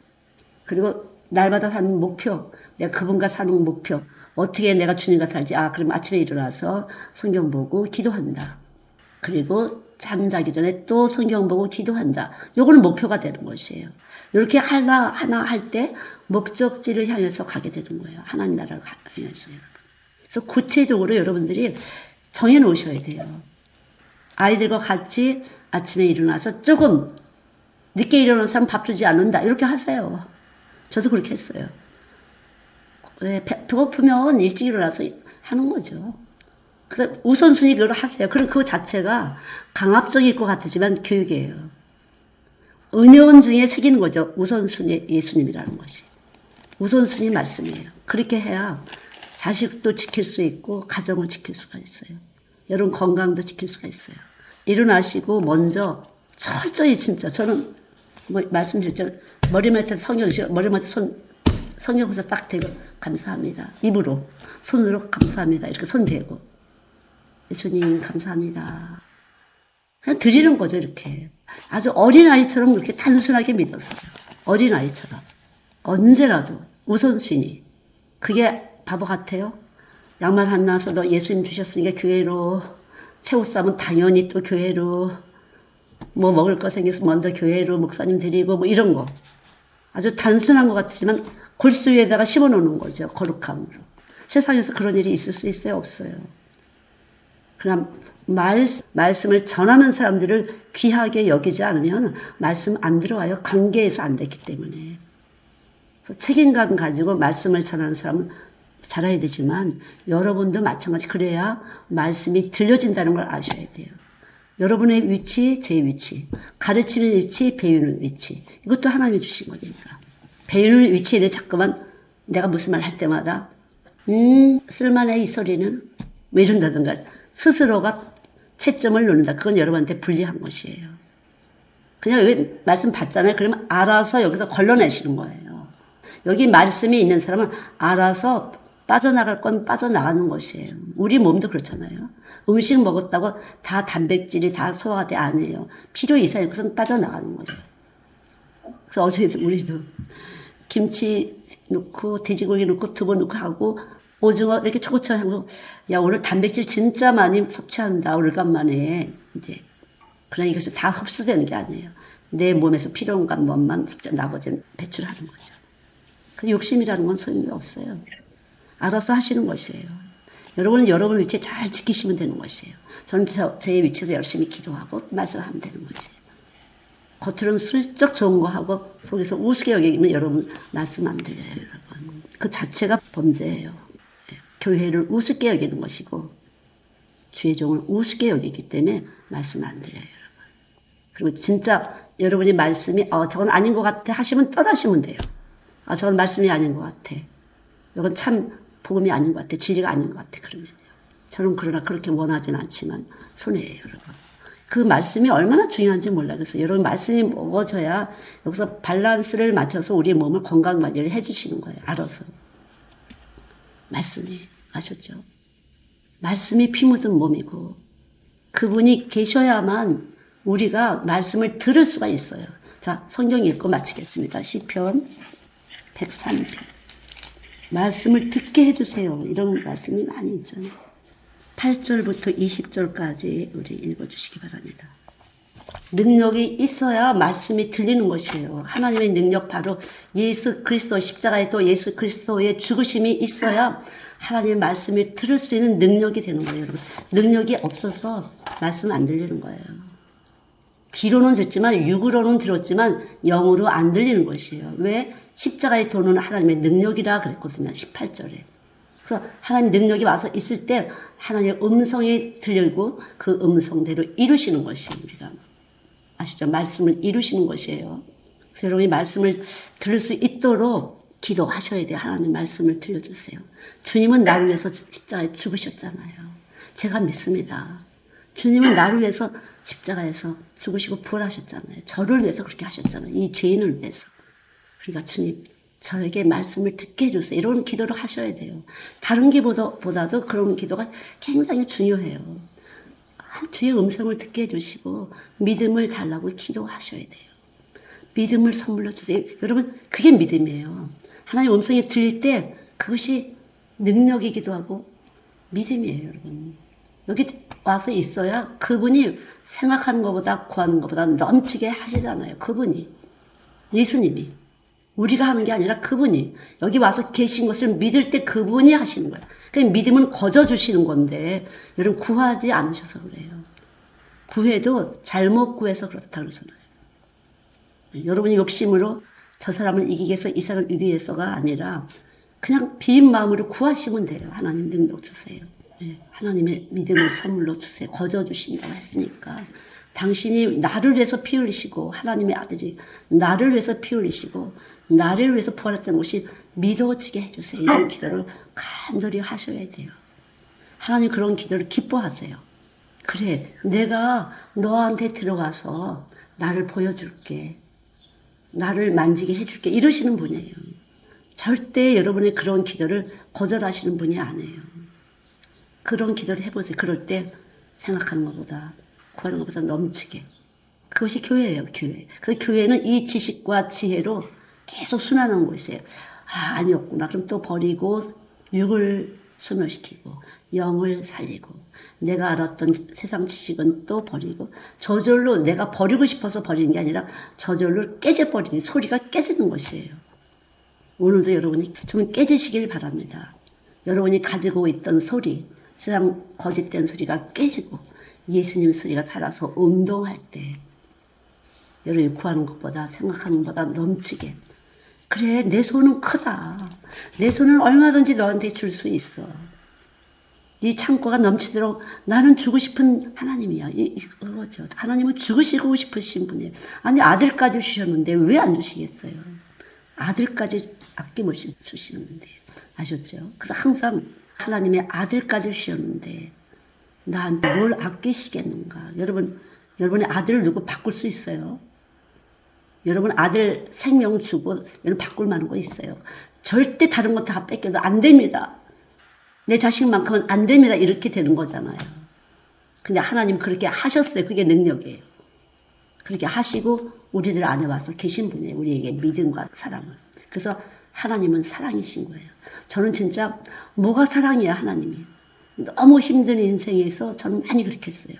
그리고 날마다 사는 목표, 내가 그분과 사는 목표, 어떻게 내가 주님과 살지? 그럼 아침에 일어나서 성경 보고 기도한다. 그리고 잠자기 전에 또 성경 보고 기도한다. 요거는 목표가 되는 것이에요. 이렇게 하나 할 때 목적지를 향해서 가게 되는 거예요. 하나님 나라를 향해서. 그래서 구체적으로 여러분들이 정해놓으셔야 돼요. 아이들과 같이 아침에 일어나서 조금 늦게 일어나는 사람 밥 주지 않는다. 이렇게 하세요. 저도 그렇게 했어요. 왜 배고프면 일찍 일어나서 하는 거죠. 그래서 우선순위 그걸 하세요. 그럼 그 자체가 강압적일 것 같지만 교육이에요. 은연 중에 새기는 거죠. 우선순위 예수님이라는 것이. 우선순위 말씀이에요. 그렇게 해야 자식도 지킬 수 있고 가정을 지킬 수가 있어요. 여러분 건강도 지킬 수가 있어요. 일어나시고 먼저 철저히 진짜 저는 말씀드렸죠. 머리맡에 머리맡에 성경에서 딱 대고 감사합니다. 입으로 손으로 감사합니다. 이렇게 손 대고 예수님 감사합니다. 그냥 드리는 거죠. 이렇게 아주 어린아이처럼 그렇게 단순하게 믿었어요. 어린아이처럼 언제라도 우선순위. 그게 바보 같아요? 양말 하나 사도 예수님 주셨으니까 교회로, 새옷 사면 당연히 또 교회로, 뭐 먹을 거 생겨서 먼저 교회로 목사님 드리고 뭐 이런 거. 아주 단순한 것 같지만 골수 위에다가 심어놓는 거죠. 거룩함으로. 세상에서 그런 일이 있을 수 있어요? 없어요. 그냥 말씀을 전하는 사람들을 귀하게 여기지 않으면 말씀 안 들어와요. 관계에서 안 됐기 때문에. 책임감 가지고 말씀을 전하는 사람은 잘해야 되지만 여러분도 마찬가지. 그래야 말씀이 들려진다는 걸 아셔야 돼요. 여러분의 위치, 제 위치, 가르치는 위치, 배우는 위치, 이것도 하나님이 주신 거니까. 배우는 위치에 자꾸만 내가 무슨 말 할 때마다 쓸만해 이 소리는 뭐 이런다든가 스스로가 채점을 놓는다. 그건 여러분한테 불리한 것이에요. 그냥 여기 말씀 받잖아요. 그러면 알아서 여기서 걸러내시는 거예요. 여기 말씀이 있는 사람은 알아서 빠져나갈 건 빠져나가는 것이에요. 우리 몸도 그렇잖아요. 음식 먹었다고 다 단백질이 다 소화가 돼 아니에요. 필요 이상의 것은 빠져나가는 거죠. 그래서 어제 우리도 김치 넣고 돼지고기 넣고 두부 넣고 하고 오징어 이렇게 초고추장 하고 야 오늘 단백질 진짜 많이 섭취한다 오래간만에 이제 그러나 이것이 다 흡수되는 게 아니에요. 내 몸에서 필요한 것만 나머지는 배출하는 거죠. 그 욕심이라는 건 소용이 없어요. 알아서 하시는 것이에요. 여러분은 여러분 위치에 잘 지키시면 되는 것이에요. 저는 제 위치에서 열심히 기도하고 말씀하면 되는 것이에요. 겉으로는 슬쩍 좋은 거 하고 속에서 우습게 여기면 여러분 말씀 안 들려요. 여러분. 그 자체가 범죄예요. 교회를 우습게 여기는 것이고 주의 종을 우습게 여기기 때문에 말씀 안 들려요. 여러분. 그리고 진짜 여러분이 말씀이 저건 아닌 것 같아 하시면 떠나시면 돼요. 저건 말씀이 아닌 것 같아. 이건 참 복음이 아닌 것 같아. 진리가 아닌 것 같아. 그러면요. 저는 그러나 그렇게 원하진 않지만 손해예요. 여러분. 그 말씀이 얼마나 중요한지 몰라요. 그래서 여러분 말씀이 먹어져야 여기서 밸런스를 맞춰서 우리의 몸을 건강관리를 해주시는 거예요. 알아서. 말씀이 아셨죠? 말씀이 피 묻은 몸이고 그분이 계셔야만 우리가 말씀을 들을 수가 있어요. 자, 성경 읽고 마치겠습니다. 시편 103편. 말씀을 듣게 해주세요. 이런 말씀이 많이 있잖아요. 8절부터 20절까지 우리 읽어주시기 바랍니다. 능력이 있어야 말씀이 들리는 것이에요. 하나님의 능력 바로 예수 그리스도 십자가에 또 예수 그리스도의 죽으심이 있어야 하나님의 말씀을 들을 수 있는 능력이 되는 거예요. 여러분. 능력이 없어서 말씀 안 들리는 거예요. 귀로는 듣지만 육으로는 들었지만 영으로 안 들리는 것이에요. 왜? 십자가의 도는 하나님의 능력이라 그랬거든요. 18절에. 그래서 하나님 능력이 와서 있을 때 하나님의 음성이 들리고 그 음성대로 이루시는 것이 우리가 아시죠? 말씀을 이루시는 것이에요. 그래서 여러분이 말씀을 들을 수 있도록 기도하셔야 돼요. 하나님 말씀을 들려주세요. 주님은 나를 위해서 십자가에 죽으셨잖아요. 제가 믿습니다. 주님은 나를 위해서 십자가에서 죽으시고 부활하셨잖아요. 저를 위해서 그렇게 하셨잖아요. 이 죄인을 위해서. 그러니까 주님 저에게 말씀을 듣게 해주세요. 이런 기도를 하셔야 돼요. 다른 기도보다도 그런 기도가 굉장히 중요해요. 주의 음성을 듣게 해주시고 믿음을 달라고 기도하셔야 돼요. 믿음을 선물로 주세요. 여러분 그게 믿음이에요. 하나님 음성이 들릴 때 그것이 능력이기도 하고 믿음이에요. 여러분. 여기 와서 있어야 그분이 생각하는 것보다 구하는 것보다 넘치게 하시잖아요. 그분이. 예수님이. 우리가 하는 게 아니라 그분이. 여기 와서 계신 것을 믿을 때 그분이 하시는 거예요. 그러니까 믿음은 거저주시는 건데 여러분 구하지 않으셔서 그래요. 구해도 잘못 구해서 그렇다 그러잖아요. 여러분이 욕심으로 저 사람을 이기기 위해서 이 사람을 이기기 위해서가 아니라 그냥 빈 마음으로 구하시면 돼요. 하나님 능력 주세요. 네, 하나님의 믿음을 선물로 주세요. 거저주신다고 했으니까. 당신이 나를 위해서 피 흘리시고 하나님의 아들이 나를 위해서 피 흘리시고 나를 위해서 부활했다는 것이 믿어지게 해주세요. 이런 기도를 간절히 하셔야 돼요. 하나님 그런 기도를 기뻐하세요. 그래 내가 너한테 들어가서 나를 보여줄게. 나를 만지게 해줄게. 이러시는 분이에요. 절대 여러분의 그런 기도를 거절하시는 분이 아니에요. 그런 기도를 해보세요. 그럴 때 생각하는 것보다 구하는 것보다 넘치게. 그것이 교회예요. 교회. 그 교회는 이 지식과 지혜로 계속 순환하는 곳이에요. 아니었구나. 그럼 또 버리고 육을 소멸시키고 영을 살리고 내가 알았던 세상 지식은 또 버리고 저절로 내가 버리고 싶어서 버리는 게 아니라 저절로 깨져버리는 소리가 깨지는 것이에요. 오늘도 여러분이 좀 깨지시길 바랍니다. 여러분이 가지고 있던 소리, 세상 거짓된 소리가 깨지고 예수님 소리가 살아서 운동할 때 여러분이 구하는 것보다 생각하는 것보다 넘치게, 그래 내 손은 크다. 내 손은 얼마든지 너한테 줄 수 있어. 이 창고가 넘치도록 나는 주고 싶은 하나님이야. 이거죠. 하나님은 주시고 싶으신 분이에요. 아니 아들까지 주셨는데 왜 안 주시겠어요? 아들까지 아낌없이 주시는데, 아셨죠? 그래서 항상 하나님의 아들까지 주셨는데 나한테 뭘 아끼시겠는가? 여러분의 아들을 누구 바꿀 수 있어요? 여러분 아들 생명 주고 여러분 바꿀 만한 거 있어요? 절대 다른 거 다 뺏겨도 안 됩니다. 내 자식만큼은 안 됩니다. 이렇게 되는 거잖아요. 근데 하나님 그렇게 하셨어요. 그게 능력이에요. 그렇게 하시고 우리들 안에 와서 계신 분이에요. 우리에게 믿음과 사랑을. 그래서 하나님은 사랑이신 거예요. 저는 진짜 뭐가 사랑이야 하나님이. 너무 힘든 인생에서 저는 많이 그렇게 했어요.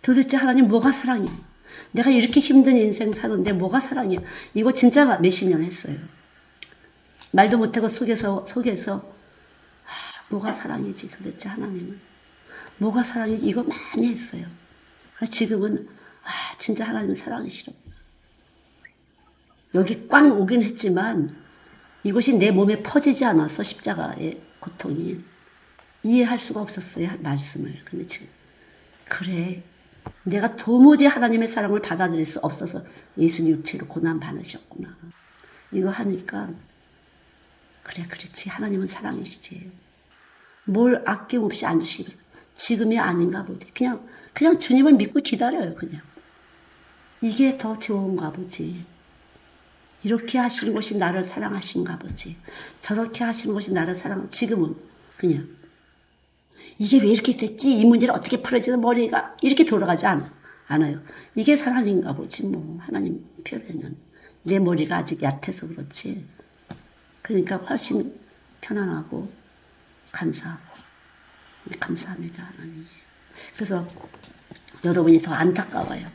도대체 하나님 뭐가 사랑이에요? 내가 이렇게 힘든 인생 사는데 뭐가 사랑이에요? 이거 진짜 몇십 년 했어요. 말도 못하고 속에서 뭐가 사랑이지 도대체 하나님은. 뭐가 사랑이지 이거 많이 했어요. 지금은 진짜 하나님은 사랑이시로. 여기 꽝 오긴 했지만 이것이 내 몸에 퍼지지 않아서 십자가의 고통이 이해할 수가 없었어요. 말씀을. 근데 지금 그래 내가 도무지 하나님의 사랑을 받아들일 수 없어서 예수님 육체로 고난 받으셨구나. 이거 하니까 그래 그렇지 하나님은 사랑이시지. 뭘 아낌없이 안 주시겠어. 지금이 아닌가 보지. 그냥 주님을 믿고 기다려요. 그냥. 이게 더 좋은가 보지. 이렇게 하시는 것이 나를 사랑하신가 보지. 저렇게 하시는 것이 나를 지금은 그냥. 이게 왜 이렇게 됐지? 이 문제를 어떻게 풀어지나 머리가 이렇게 돌아가지 않아요. 이게 사랑인가 보지 뭐. 하나님 표현은. 내 머리가 아직 얕아서 그렇지. 그러니까 훨씬 편안하고 감사합니다 하나님. 그래서 여러분이 더 안타까워요.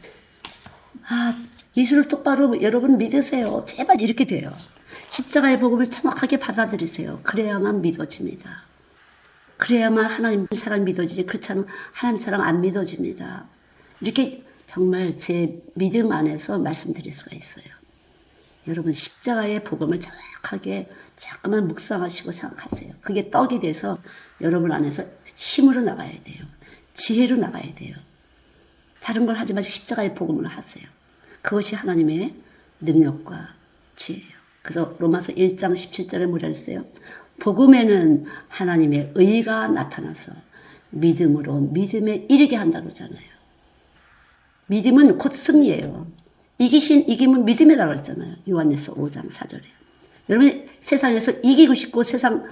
예수를 똑바로 여러분 믿으세요. 제발 이렇게 돼요. 십자가의 복음을 정확하게 받아들이세요. 그래야만 믿어집니다. 그래야만 하나님 사랑 믿어지지. 그렇지 않으면 하나님 사랑 안 믿어집니다. 이렇게 정말 제 믿음 안에서 말씀드릴 수가 있어요. 여러분 십자가의 복음을 정확하게 자꾸만 묵상하시고 생각하세요. 그게 떡이 돼서 여러분 안에서 힘으로 나가야 돼요. 지혜로 나가야 돼요. 다른 걸 하지 마시고 십자가의 복음을 하세요. 그것이 하나님의 능력과 지혜예요. 그래서 로마서 1장 17절에 뭐라 했어요? 복음에는 하나님의 의가 나타나서 믿음으로 믿음에 이르게 한다고 그러잖아요. 믿음은 곧 승리예요. 이기면 믿음이라고 그랬잖아요. 요한일서 5장 4절에. 여러분이 세상에서 이기고 싶고 세상을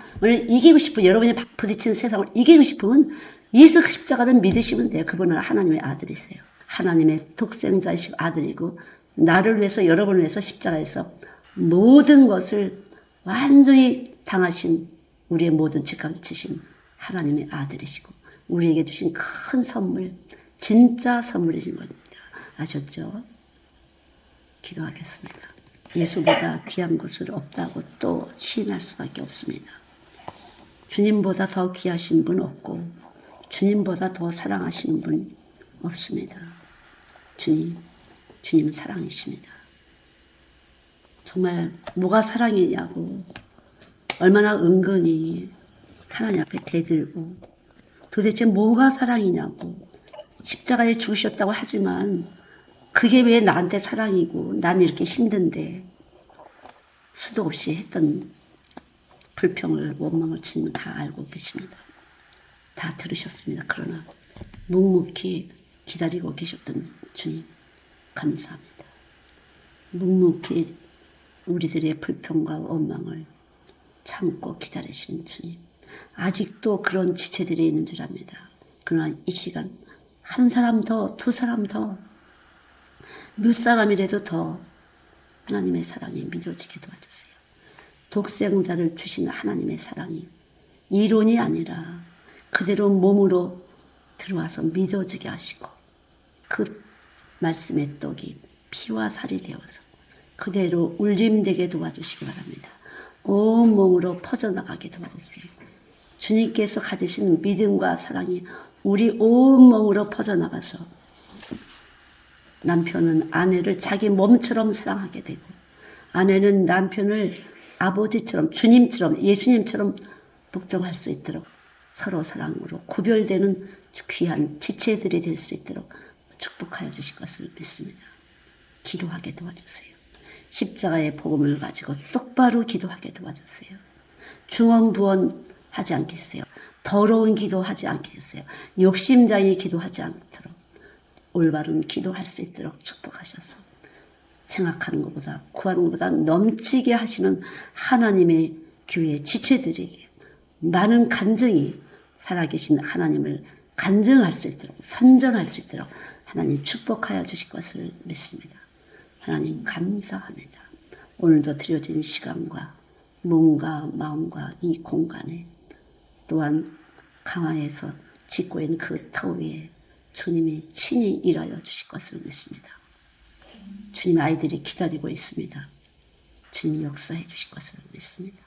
이기고 싶은 여러분이 부딪힌 세상을 이기고 싶으면 예수 십자가를 믿으시면 돼요. 그분은 하나님의 아들이세요. 하나님의 독생자이신 아들이고 나를 위해서 여러분을 위해서 십자가에서 모든 것을 완전히 당하신 우리의 모든 죄값을 지신 하나님의 아들이시고 우리에게 주신 큰 선물, 진짜 선물이신 겁니다. 아셨죠? 기도하겠습니다. 예수보다 귀한 것은 없다고 또 시인할 수밖에 없습니다. 주님보다 더 귀하신 분 없고 주님보다 더 사랑하시는 분 없습니다. 주님은 사랑이십니다. 정말 뭐가 사랑이냐고 얼마나 은근히 하나님 앞에 대들고 도대체 뭐가 사랑이냐고 십자가에 죽으셨다고 하지만 그게 왜 나한테 사랑이고 난 이렇게 힘든데 수도 없이 했던 불평을 원망을 주님은 다 알고 계십니다. 다 들으셨습니다. 그러나 묵묵히 기다리고 계셨던 주님 감사합니다. 묵묵히 우리들의 불평과 원망을 참고 기다리시는 주님 아직도 그런 지체들이 있는 줄 압니다. 그러나 이 시간 한 사람 더, 두 사람 더, 몇 사람이라도 더 하나님의 사랑이 믿어지게 도와주세요. 독생자를 주신 하나님의 사랑이 이론이 아니라 그대로 몸으로 들어와서 믿어지게 하시고 그 말씀의 떡이 피와 살이 되어서 그대로 울림되게 도와주시기 바랍니다. 온몸으로 퍼져나가게 도와주세요. 주님께서 가지신 믿음과 사랑이 우리 온몸으로 퍼져나가서 남편은 아내를 자기 몸처럼 사랑하게 되고, 아내는 남편을 아버지처럼, 주님처럼, 예수님처럼 복종할 수 있도록 서로 사랑으로 구별되는 귀한 지체들이 될 수 있도록 축복하여 주실 것을 믿습니다. 기도하게 도와주세요. 십자가의 복음을 가지고 똑바로 기도하게 도와주세요. 중언부언하지 않게 해주세요. 더러운 기도하지 않게 해주세요. 욕심장애 기도하지 않도록 올바른 기도할 수 있도록 축복하셔서 생각하는 것보다 구하는 것보다 넘치게 하시는 하나님의 교회 지체들에게 많은 간증이 살아계신 하나님을 간증할 수 있도록, 선전할 수 있도록 하나님 축복하여 주실 것을 믿습니다. 하나님 감사합니다. 오늘도 드려진 시간과 몸과 마음과 이 공간에, 또한 강화에서 짓고 있는 그 터 위에 주님이 친히 일하여 주실 것을 믿습니다. 주님, 아이들이 기다리고 있습니다. 주님이 역사해 주실 것을 믿습니다.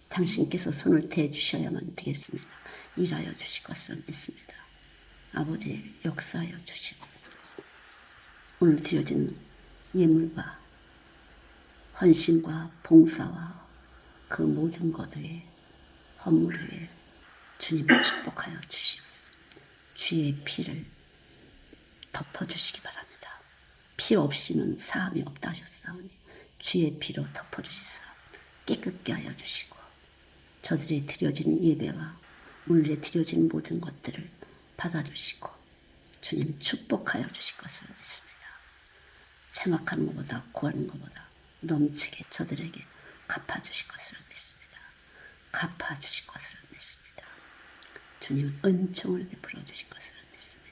당신께서 손을 대주셔야만 되겠습니다. 일하여 주실 것을 믿습니다. 아버지, 역사하여 주시옵소서. 오늘 드려진 예물과 헌신과 봉사와 그 모든 것 위에, 헌물 위에 주님이 축복하여 주시옵소서. 주의 피를 덮어주시기 바랍니다. 피 없이는 사함이 없다 하셨사오니 주의 피로 덮어주시사 깨끗게 하여 주시고, 저들이 드려진 예배와 오늘에 드려진 모든 것들을 받아주시고 주님 축복하여 주실 것을 믿습니다. 생각하는 것보다 구하는 것보다 넘치게 저들에게 갚아주실 것을 믿습니다. 갚아주실 것을 믿습니다. 주님 은총을 베풀어 주실 것을 믿습니다.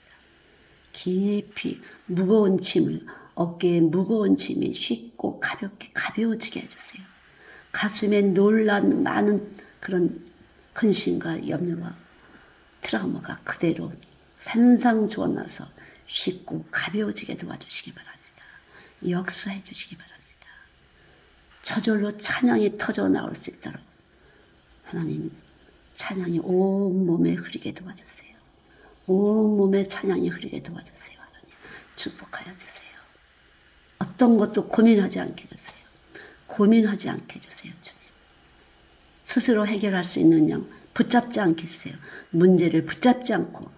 깊이 무거운 짐을, 어깨에 무거운 짐이 쉽고 가볍게 가벼워지게 해주세요. 가슴에 놀란 많은 그런 근심과 염려와 트라우마가 그대로 산상조어나서 쉽고 가벼워지게 도와주시기 바랍니다. 역사해 주시기 바랍니다. 저절로 찬양이 터져 나올 수 있도록 하나님 찬양이 온몸에 흐르게 도와주세요. 온몸에 찬양이 흐르게 도와주세요. 하나님 축복하여 주세요. 어떤 것도 고민하지 않게 해주세요. 고민하지 않게 해주세요. 주님, 스스로 해결할 수 있는 양 붙잡지 않게 해주세요. 문제를 붙잡지 않고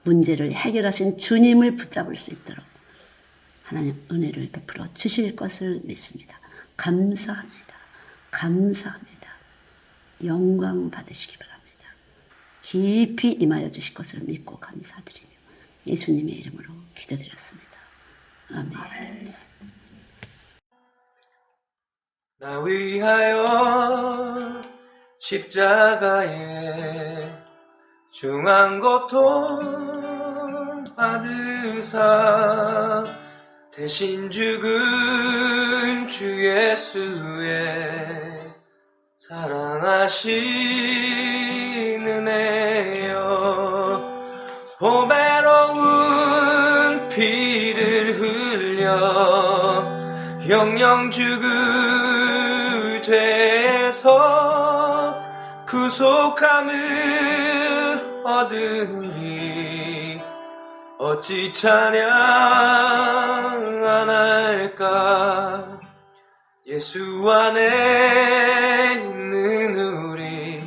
문제를 해결하신 주님을 붙잡을 수 있도록 하나님 은혜를 베풀어 주실 것을 믿습니다. 감사합니다. 감사합니다. 영광 받으시기 바랍니다. 깊이 임하여 주실 것을 믿고 감사드리며 예수님의 이름으로 기도드렸습니다. 아멘. 나 위하여 십자가에 중한 고통 받으사 대신 죽은 주 예수의 사랑하신 은혜여, 보배로운 피를 흘려 영영 죽은 죄에서 구속함을 얻으니 어찌 찬양 안 할까. 예수 안에 있는 우리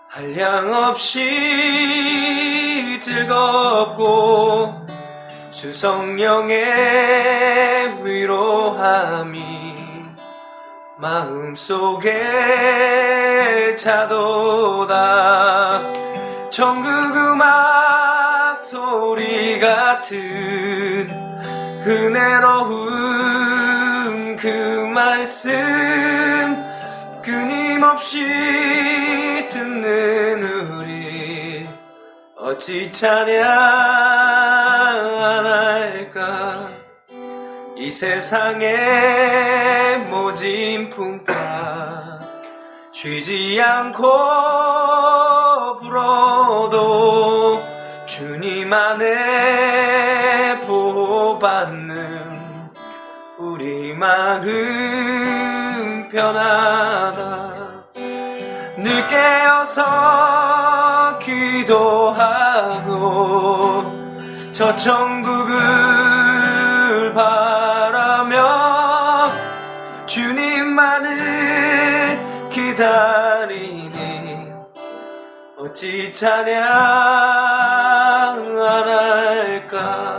한량없이 즐겁고 수성령의 위로함이 마음속에 차도다. 천국 음악 소리 같은 은혜로운 그 말씀 끊임없이 듣는 우리 어찌 찬양 안 할까. 이 세상의 모진 풍파 쉬지 않고 불어도 주님 안에 보호받는 우리 마음 편하다. 깨어서 기도하고 저 천국을 바라며 주님만을 기다리니 어찌 찬양 안 할까.